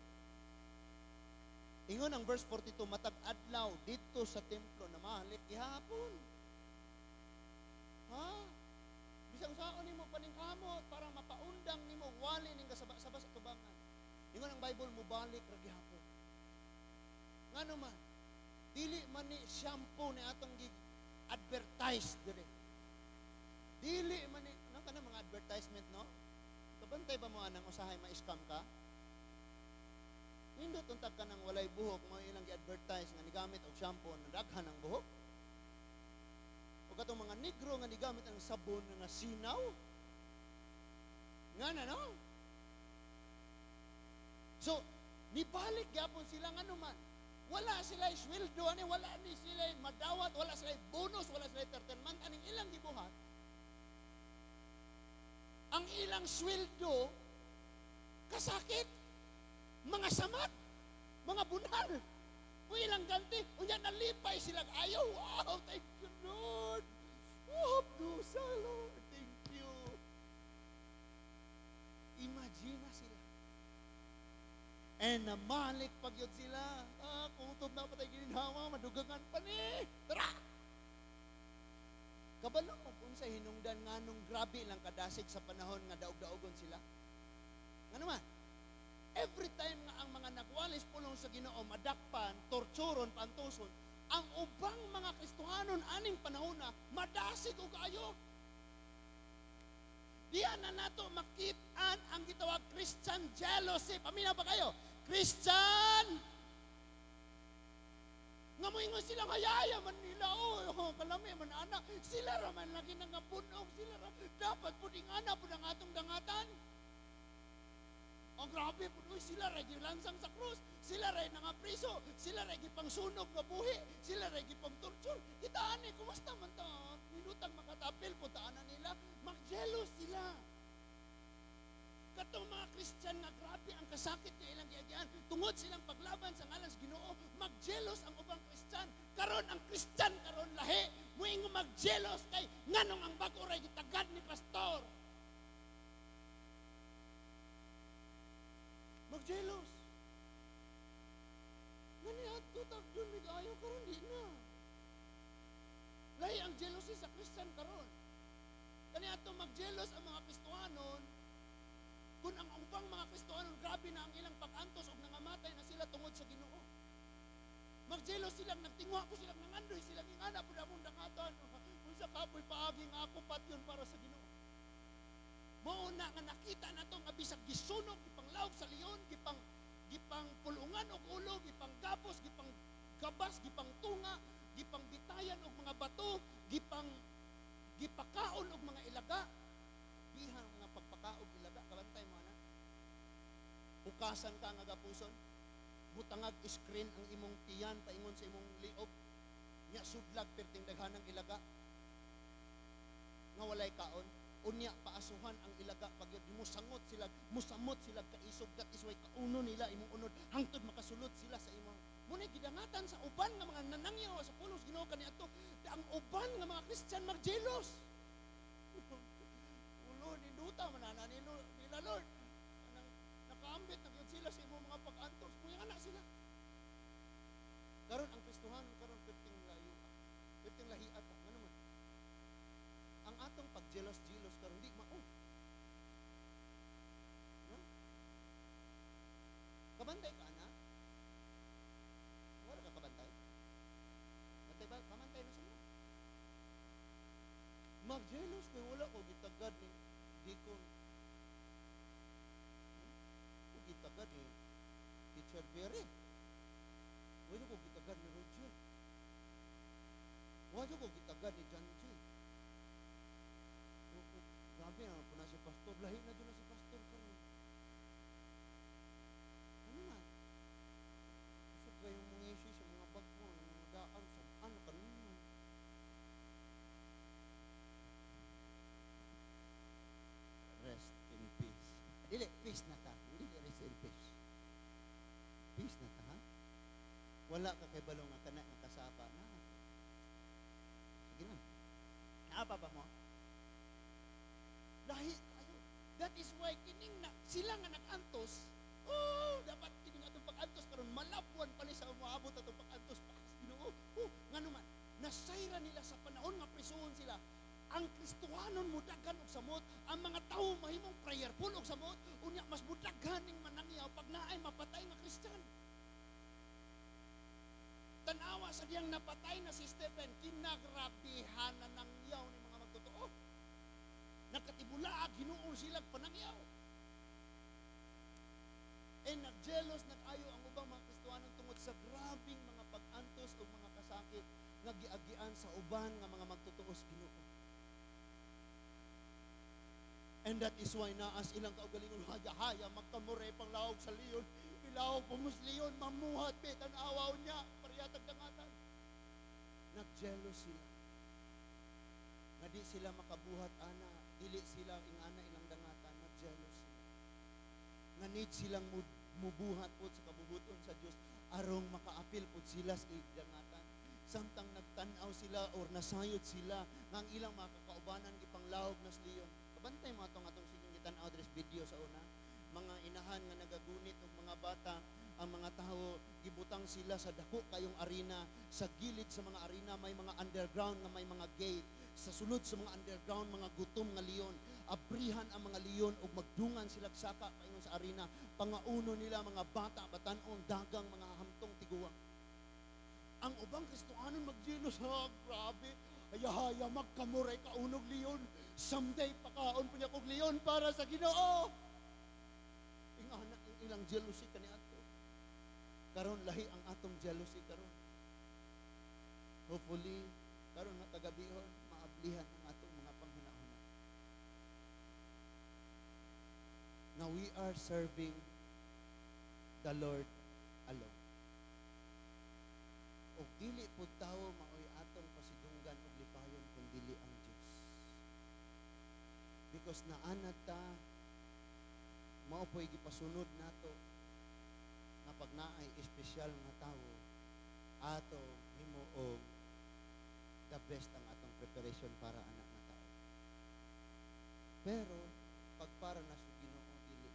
Ingon ang verse 42, matag adlaw dito sa templo na mahalik gihapon. Ha? Bisang saon nimo paningkamot para mapaundang nimo wali ning kasaba-saba sa tubangan. Ingon ang Bible mo balik ra gihapon. Ngano man? Dili man ni shampoo ni atong advertise dire. Dili man ni ano kana mga advertisement no? Kabantay ba mo anang usahay ma-scam ka? Nindot untag ka nang walay buhok mo ilang gi-advertise nga nigamit og shampoo na daghan ang buhok. O o katong mga negro nga nigamit ang sabon nga sinaw. Nga na, no? So, nibalik gyapon sila nga naman. Wala sila sweldo, wala ni sila madawat, wala sila bonus, wala sila 13 month, aning ilang gibuhat. Ang ilang sweldo, kasakit, mga samat, mga bunal, o ilang ganti, unya nalipay silang ayaw. Wow, thank you, Lord. Oh, dusa, Lord, thank you. Imagine na sila. And namalik pagyod sila. Kung utod na patay gininhawa, madugangan pa ni. Tara! Kabalo mo kung sa hinungdan nga nung grabe lang kadasig sa panahon nga daog-daogon sila. Nga naman, every time nga ang mga nagwalis pulong sa Ginoo, madakpan, torturon, pantuson, ang ubang mga Kristohanon aning panahon na madasig o kayo. Diyan na nato makit-an ang gitawag Christian jealousy. Paminaw ba kayo? Christian! Nga mo ingon silang hayaya man nila. Oh, kalami man anak. Sila raman lagi nang napunog. Sila raman. Dapat po ding anak po ng atong dangatan. Ang grabe po doon. Sila rin lansang sa krus. Sila rin nangapriso. Sila rin pangsunog na buhi. Sila rin pang torture. Kitaan eh, kumusta man ito? Minutang makatapil po taanan nila. Mag-jealous sila. Katong mga Christian nga grabe ang kasakit na ilang giagyan. Tungod silang paglaban sa ngalan sa Ginoo, mag-jealous ang ubang Christian. Karon ang Christian karon lahi, muingo mag-jealous kay nganong ang bago ray gitagad ni pastor. Mag-jealous. Ngani adto tag dun mig ayo karon di na. Lahi ang jealousy sa Christian karon. Kani ato mag-jealous ang mga Kristohanon. Kung ang ubang mga Kristohanon, grabe na ang ilang pag-antos o nangamatay na sila tungod sa Ginoo. Mag-jealous silang, nagtingwa ko silang, nangandoy silang, ingana po na mong dangatan. Kung sa kapoy paaging ako patyon para sa Ginoo. Mauna nga nakita na ito, nga bisag gisunog, gipang laog sa leon, gipang pulungan o ulo, gipang gapos, gipang gabas, gipang tunga, gipang bitayan o mga bato, gipakaon o mga ilaga. Bihang mga pagpakaog ilaga, kabantay mo na. Bukasan ka nga gapuson, butangag screen ang imong tiyan, paingon sa imong liob, nya sudlag perting daghanang ilaga, nga walay kaon, unya paasuhan ang ilaga, pag yun musamot sila kaisog, that is why kauno nila imong unod, hangtod makasulod sila sa imong. Muna gidangatan sa uban nga mga nanangyaw sa pulos, Ginoo kaniadto, ang uban nga mga Christian mag-jealous. Lord, ninduta manana nila Lord. Nakaambit na yun sila sa imong mga pag-antos. Kuyang anak sila. Karon ang Kristohanon karon perting layo. Perting lahiat. Nga naman. Ang atong pag-jealous karon di mao. No? Kabantay ka na? Wala ka kabantay? Kamantay na sa mo. Mag-jealous kay wala ko gitagad ni Dikon. Gitagad ni Teacher Berry. Wala ko gitagad ni Roger. Wala ko gitagad ni Janji. Grabe na po na si Pastor. Lahi na doon na si Pastor. Ano man? Gusto kayong mungisi sa mga bag mo, mga daan, saan ka naman. Rest in peace. Dili, peace na ta. Hindi rest in peace. Peace na ta, ha? Wala ka kay balong nga kana nga kasaba na. Sige na. Naapa ba mo? Lahi kayo. That is why kining na sila nga nag-antos. Dapat kining atong pag-antos karon malabuan pa ni sa umaabot atong pag-antos pa. Ginoo. Nga naman, nasayra nila sa panahon nga prisuhon sila. Ang Kristohanon mudagan og samot, ang mga tawo mahimong prayerful og samot, unya mas mudagan ning manangyaw pag naay mapatay nga Kristyan. Tanawa sa diyang napatay na si Stephen, kinagrabihan na nangyaw ni mga magtotoo. Nakatibulaag, Ginoo silang panangyaw. nag-jealous, nag-ayo ang ubang mga Kristohanon tungod sa grabing mga pag-antos o mga kasakit. nga giagian sa uban nga mga magtutuos Ginoo. And that is why naas ilang kaugalingon haya magkamure pang lawog sa liyon. Ilawog pumus liyon mamuhat bitan awaw niya pariyatag dangatan. Nag-jealous sila. Nga di sila makabuhat ana, dili sila ingana ilang dangatan, nag-jealous sila. Nga need silang mubuhat po sa kabubuton sa Dios arong makaapil po sila sa dangatan. Samtang nagtanaw sila or nasayod sila nga ang ilang mga kakaubanan ipanglawog nas liyon. Bantay mo atong sinyong gitan-aw dres video sa una. Mga inahan nga nagagunit og mga bata, ang mga tao gibutang sila sa dako kayong arena. Sa gilid sa mga arena may mga underground nga may mga gate. Sa sulod sa mga underground mga gutom nga leon. Abrihan ang mga leon og magdungan sila saka kayong sa arena. Pangauno nila mga bata, batanon, dagang mga hamtong tiguang. Ang ubang Kristohanon magjelos, grabe. Haya magkamuray kaunog leon. Someday pakaon po niya kog leon para sa Ginoo. Ingana ang ilang jealousy kaniadto. Karon lahi ang atong jealousy karon. Hopefully karon nga kagabihon maablihan ang atong mga panghunahuna. Now we are serving the Lord alone. O dili po tao maoy atong pasidunggan og lipayon kung dili ang Dios. Because naanad ta mao po'y gipasunod nato na pag naay espesyal nga tawo ato himuong the best ang atong preparation para anak nga tao. Pero pag para na sa Ginoo dili.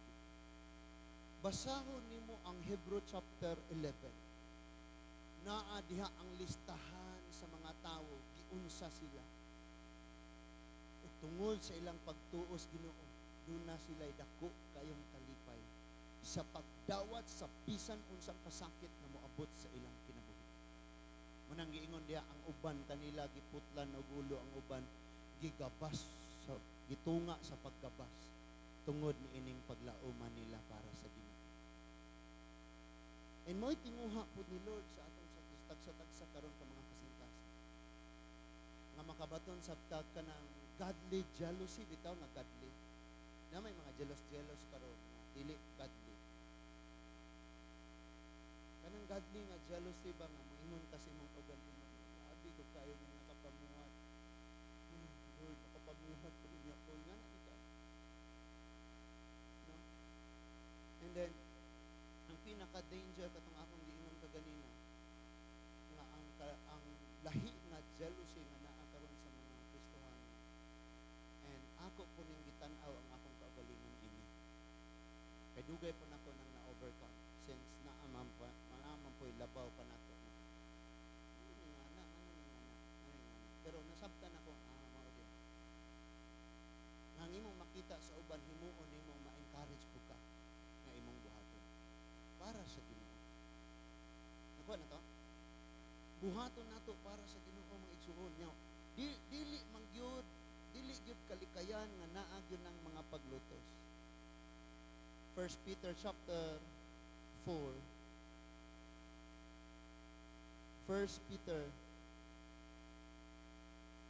Basahon nimo ang Hebrew chapter 11. Naa diha ang listahan sa mga tao giunsa sila. Ug tungod sa ilang pagtuos Ginoo, duna sila'y dako kayong kalipay sa pagdawat sa bisan unsang kasakit na moabot sa ilang kinabuhi. Munang giingon diha ang uban kanila giputlan og ulo, ang uban gigabas sa gitunga sa paggabas tungod ni ining paglauman nila para sa Ginoo. And mo'y tinguha po ni Lord sa atong tagsa karon ka mga kasingkasan. Nga makabaton sa tag ka ng godly jealousy, bitaw nga godly. Na may mga jealous karon nga dili godly. Kanang godly nga jealousy ba nga moingon kasi mong ugan-ingon. Abi ko kayo nga nakapamuhat. Lord, nakapamuhat ko niya ko nga nakita. No? And then ang pinaka-danger katong akong giingon kaganina nga ang lahi nga jealousy nga naa karon sa mga Kristohano. And ako po ning gitan-aw ang akong kaugalingon ini. Kay dugay po nako nang na-overcome since naaman po'y labaw pa nato. Pero nasabtan ako mao din. Nang imong makita sa uban himuon imong ma-encourage po ka nga imong buhaton para sa Ginoo. Nakuha na to? Buhaton nato para sa Ginoo mga igsuon niya. Dili mangyud, dili gyud kalikayan nga naa gyud ng mga paglutos. 1 Peter chapter 4. 1 Peter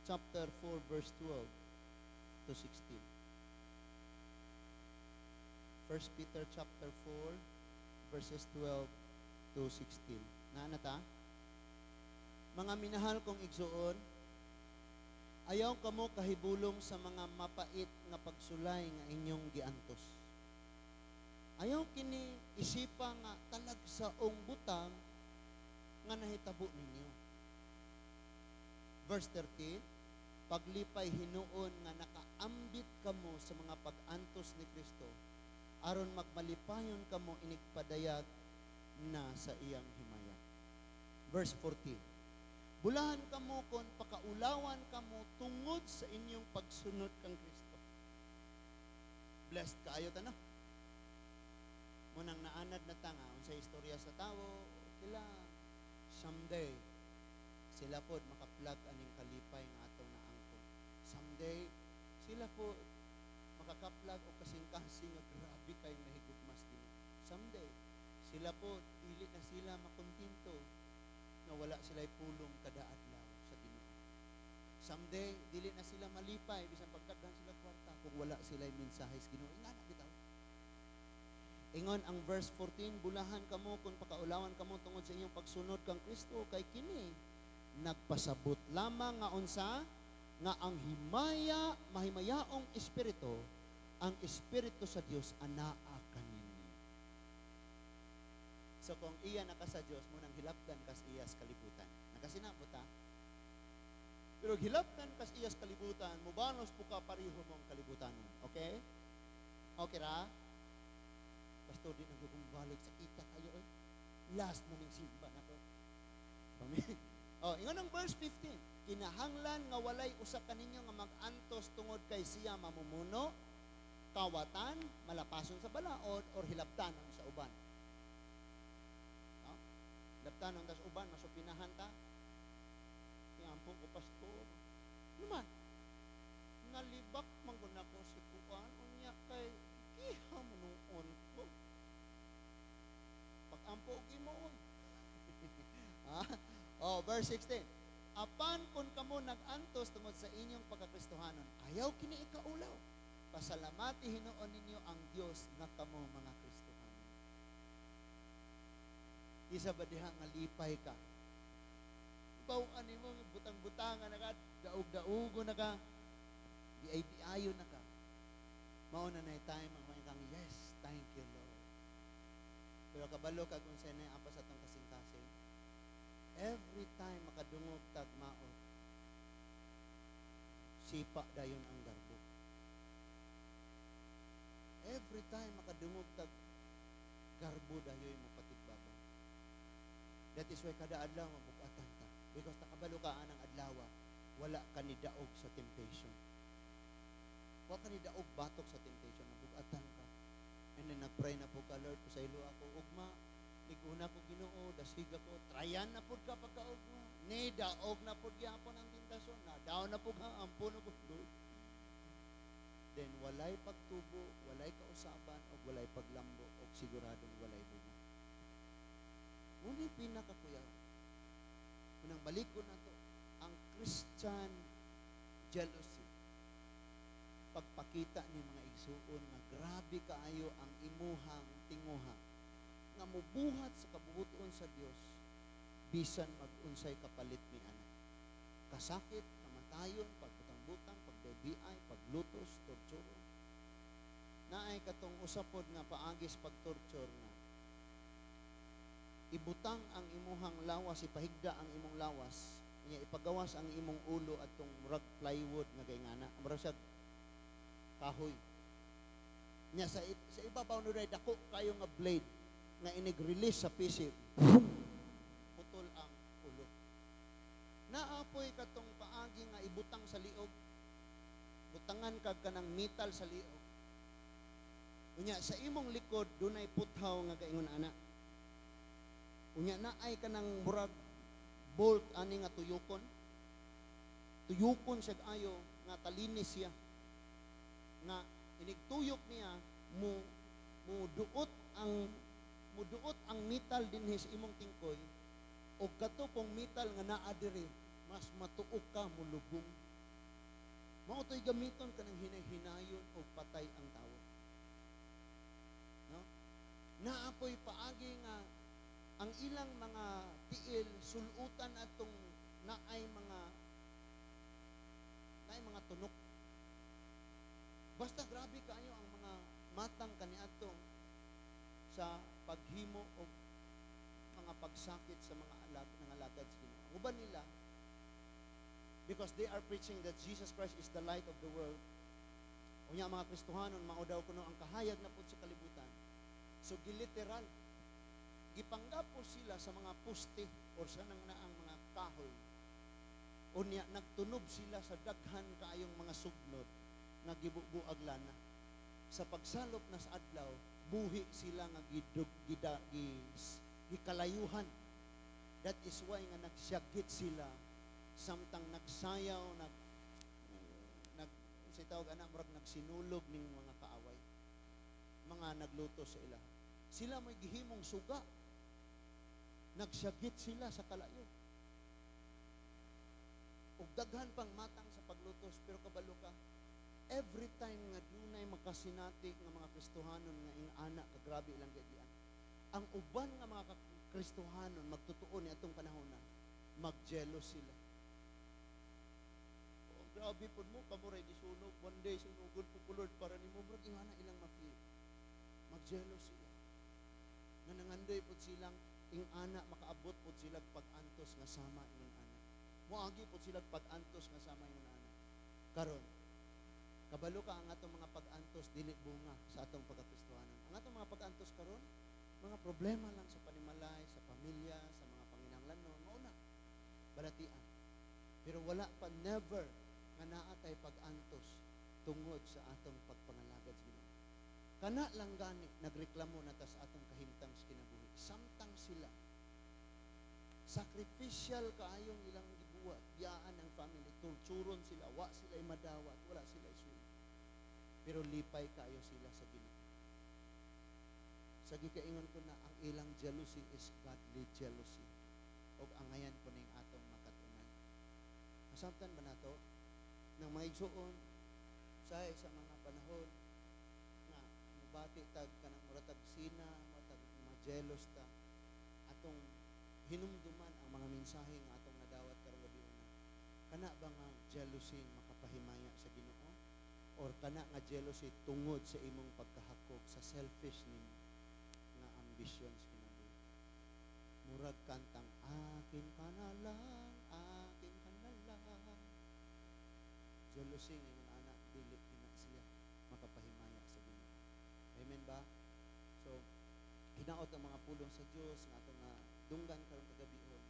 chapter 4 verse 12 to 16. 1 Peter chapter 4 verses 12 to 16. Naanata? Mga minahal kong igsuon, ayaw kamo kahibulong sa mga mapait nga pagsulay nga inyong giantos. Ayaw kini isipa nga talagsaong butang nga nahitabo ninyo. Verse 13, paglipay hinuon nga nakaambit kamo sa mga pag-antos ni Kristo, aron magmalipayon kamo inigpadayag na sa iyang himaya. Verse 14, bulahan kamo kon pakaulawan kamo tungod sa inyong pagsunod kang Kristo. Blessed kaayo ta no? Munang naanad na tanga sa istorya sa tao, sila someday sila po makaplag aning kalipay nga atong naangkon. Someday sila po makakaplag o kasing-kasing nga grabe kayong nahigugmas din. Someday sila po dili na sila makontinto na wala sila'y pulong kada adlaw. Someday, dili na sila malipay, bisan pagdaghan sila kwarta, kung wala sila mensahe sa Ginoo. Ingana bitaw. Ingon ang verse 14, bulahan kamo kung pakaulawan kamo tungod sa inyong pagsunod kang Kristo, kay kini nagpasabot lamang nga unsa nga ang mahimayaong espiritu, ang espiritu sa Dios anaa kaninyo. So kung iya naka sa Dios, mo nang hilabtan kas iya sa kalibutan. Nakasinabot ta. Pero hilabtan kas iya sa kalibutan, mubanos po ka pareho mong kalibutan. Okay? Okay ra? Pastor, di nagkukumbalik sa kita kayo. Last na ning simba na to. Ingon ang verse 15. Kinahanglan nga walay usa kaninyo nga mag-antos tungod kay siya mamumuno, kawatan, malapason sa balaod, or hilabtanon sa uban. Hilabtanon tas uban, masupinahan ta. Tiyampong ko, pastor. Naman, nalibak mangguna ko si Kuan, unya kay iha manuon ko. Pag-ampo og imo. Verse 16. Apan kung kamo nag-antos tungod sa inyong pagkakristohanon, ayaw kini ikaulaw. Pasalamati hinuon ninyo ang Dios nga kamo mga Kristohanon. Isa ba diha nga lipay ka? Ibaw-an mo, butang-butangan na ka, daog-daogo na ka, biay-biayo na ka. Mauna na time ang mga kang, yes, thank you, Lord. Pero kabalo ka kung saan na apas atong kasing-kasing, every time makadungog tag maot, sipa dayon ang garbo. Every time makadungog tag garbo dayon mapatigbago. That is why kada adlaw mabugatan ta. Because nakabalo ka anang adlaw, wala ka ni daog sa temptation. Wala ka ni daog batok sa temptation, nabugatan ka. And then nagpray na po ka, Lord, kusaylo ako, ugma, liguna ko Ginoo, dasiga ko, trayan na po ka pagkaugma. Ni daog na po gyapon ang tentasyon, na daw na po ka, ampun na po, Lord. Then walay pagtubo, walay kausaban, o walay paglambo, o siguradong walay bunga. Ngunit pinakakuya, unang balik ko na to, ang Christian jealousy. Pagpakita ni mga igsuon nga grabe kaayo ang imuhang tinguha nga mubuhat sa kabubuton sa Dios bisan mag-unsay kapalit ni anak. Kasakit, kamatayon, pagbutang-butang, pagdebiay, paglutos, torture. Naay katong usapod nga paagis pagtorture nga ibutang ang imuhang lawas, ipahigda ang imong lawas, niya ipagawas ang imong ulo at tong murag plywood nga kay ngana, murag siya kahoy. Nya sa ibabaw no dako kayo nga blade nga inig-release sa pisip, putol ang ulo. Naapoy katong paagi nga ibutang sa liog, butangan kag kanang metal sa liog. Unya sa imong likod dunay puthaw nga kaingon ana. Unya naay kanang murag bolt ani nga tuyukon. Tuyukon siya ayo nga talinis siya. Nga inigtuyok niya muduot ang metal dinhi sa imong tingkoy og kato pong metal nga naa diri mas matuok ka mulubong. Mao toy gamiton kanang hinay-hinayon og patay ang tawo. No? Naapoy paagi nga ang ilang mga tiil sulutan atong naay mga tunok. Basta grabe kaayo ang mga matang kaniadto sa paghimo o mga pagsakit sa mga alagad sa Ginoo. Uban nila, because they are preaching that Jesus Christ is the light of the world. Unya mga Kristohanon, mao daw kuno ang kahayag na pud sa kalibutan. So giliteral, gipanggapo sila sa mga poste or sa nang naang mga kahoy. Unya nagtunob sila sa daghan kaayong mga sugnod nga gibubuag lana. Sa pagsalop na sa adlaw, buhi sila nga gikalayuhan. That is why nga nagsyagit sila samtang nagsayaw, sitawag ana murag nagsinulog ning mga kaaway. Mga nagluto sa ila. Sila may gihimong suga. Nagsyagit sila sa kalayo. O daghan pang matang sa paglutos, pero kabalo ka, every time nga dunay makasinati nga mga Kristohanon nga ing-ana kagrabe ilang gadian. Ang uban nga mga Kristohanon magtutuo ni atong panahon na mag-jealous sila. Oh, grabe po mo, kamuray di sunog, one day sunugon po Lord para ni mo, murag ingana ilang ma-feel. Mag-jealous sila. Nanangandoy po silang ing-ana, makaabot po sila pag-antos nga sama ingon ana. Moagi po sila pag-antos nga sama ingon ana. Karon, kabalo ka ang atong mga pag-antos dili bunga sa atong pagkakristohanon. Ang atong mga pag-antos karon, mga problema lang sa panimalay, sa pamilya, sa mga panginahanglanon, mauna balatian. Pero wala pa never nga naa tay pag-antos tungod sa atong pagpangalagad sa Ginoo. Kana lang gani nagreklamo na ta sa atong kahimtang sa kinabuhi. Samtang sila sacrificial kaayong ilang gibuhat, biyaan ang family, torturon sila, wa sila madawat, wala sila isuwi. Pero lipay kayo sila sa Ginoo. Sa gikaingon ko na ang ilang jealousy is godly jealousy. O angayan po ning atong makatunan. Masamtan ba nato nang maigsuon sa mga panahon nga mubati tag kanang muratag sina, matag ma-jealous ta atong hinumduman ang mga mensahe nga atong nadawat karong gabi una. Kana ba nga jealousy makapahimaya sa Ginoo? Or kana nga jealousy tungod sa imong pagkahakog sa selfish nimo nga ambitions kinabuhi? Murag kantang akin ka na lang, akin ka na lang. Jealousy ngayon anak dili ina siya makapahimaya sa Ginoo. Amen ba? So hinaot ang mga pulong sa Dios nga atong dunggan karon kagabihon.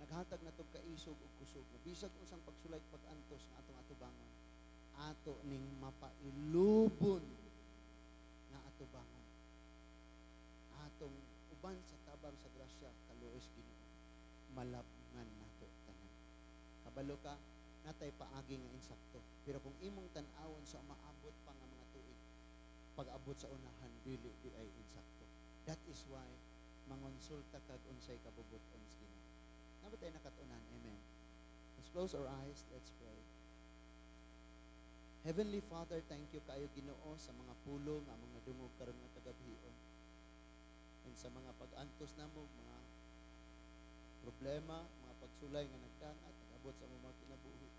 Naghatag na tog kaisog ug kusog. Bisag unsang pagsulay pag-antos nga atong atubangon, ato ning mapailubon nga atubangon. Atong uban sa tabang sa grasya kaluoy Ginoo. Malabngan nato tanan. Kabalo ka natay paagi nga insakto. Pero kung imong tan-awon sa maabot pa nga mga tuig, pag-abot sa unahan dili di ay insakto. That is why mangonsulta kag unsay kabubuton sa Ginoo. Namo tayo nakatunan. Amen. Let's close our eyes. Let's pray. Heavenly Father, thank you kayo Ginoo sa mga pulong nga mga dungog karon nga kagabihon. And sa mga pag-antos namo, mga problema, mga pagsulay nga nagdangat, nag-abot sa mga kinabuhi.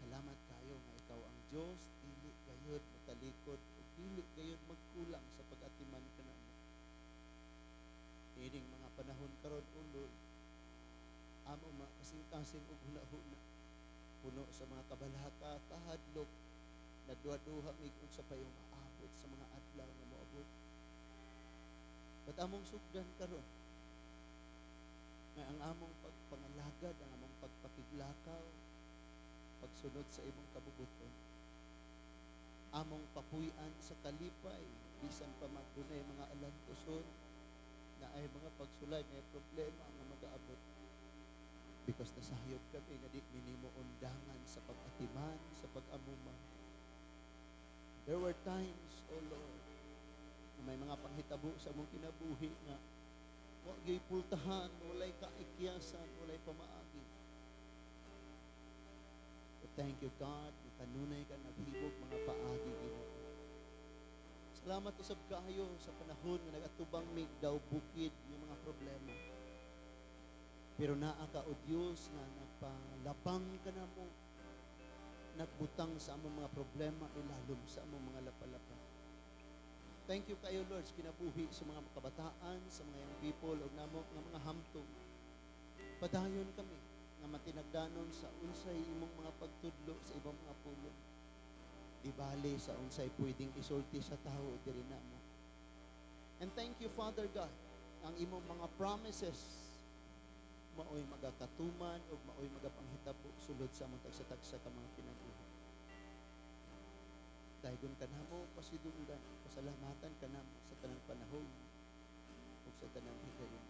Salamat kayo nga ikaw ang Dios, dili gayud matalikod, ug dili gayud magkulang sa pag-atiman kanamo. Ining mga panahon karon Lord, amo makasing-kasing ug huna-huna, puno sa mga kabalaka, kahadlok, nadua-duha mig unsa pa yung maabot sa mga adlaw nga moabot. But among sugdan karon nga ang among pagpangalagad, ang among pagpakiglakaw, pagsunod sa imong kabubuton, among papuy-an sa kalipay, bisan pa magdunay mga alantoson na ay mga pagsulay, may problema nga mag-aabot. Because nasayop kami nga di minimo undangan sa pag-atiman, sa pag-amuman. There were times, oh Lord, na may mga panghitabo sa mong kinabuhi nga wa gyud pultahan, walay kaikyasan, walay pamaagi. But thank you God, kanunay ka naghibog mga paagi Ginoo. Salamat usab kaayo sa panahon nga nagatubang mig daw bukid yung mga problema. Pero naa ka o Dios nga nagpalabang ka na mo, nagbutang sa among mga problema, ilalom sa among mga lapalapa. Thank you kayo Lord, kinabuhi sa mga kabataan, sa mga young people, o namo nga mga hamtong. Padayon kami nga matinagdanon sa unsay imong mga pagtudlo sa ibang mga pulong. Di bali sa unsay pwedeng isulti sa tao diri namo. And thank you Father God, ang imong mga promises maoy magakatuman o maoy magapanghitabo sulod sa among tagsa-tagsa ka mga kinabuhi. Daygon ka namo, pasidunggan, pasalamatan ka namo sa tanang panahon o sa tanang higayon.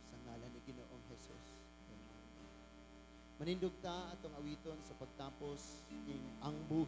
Sa ngalan ni Ginoong Jesus. Amen. Manindog ta atong awiton sa pagtapos ing ang buhay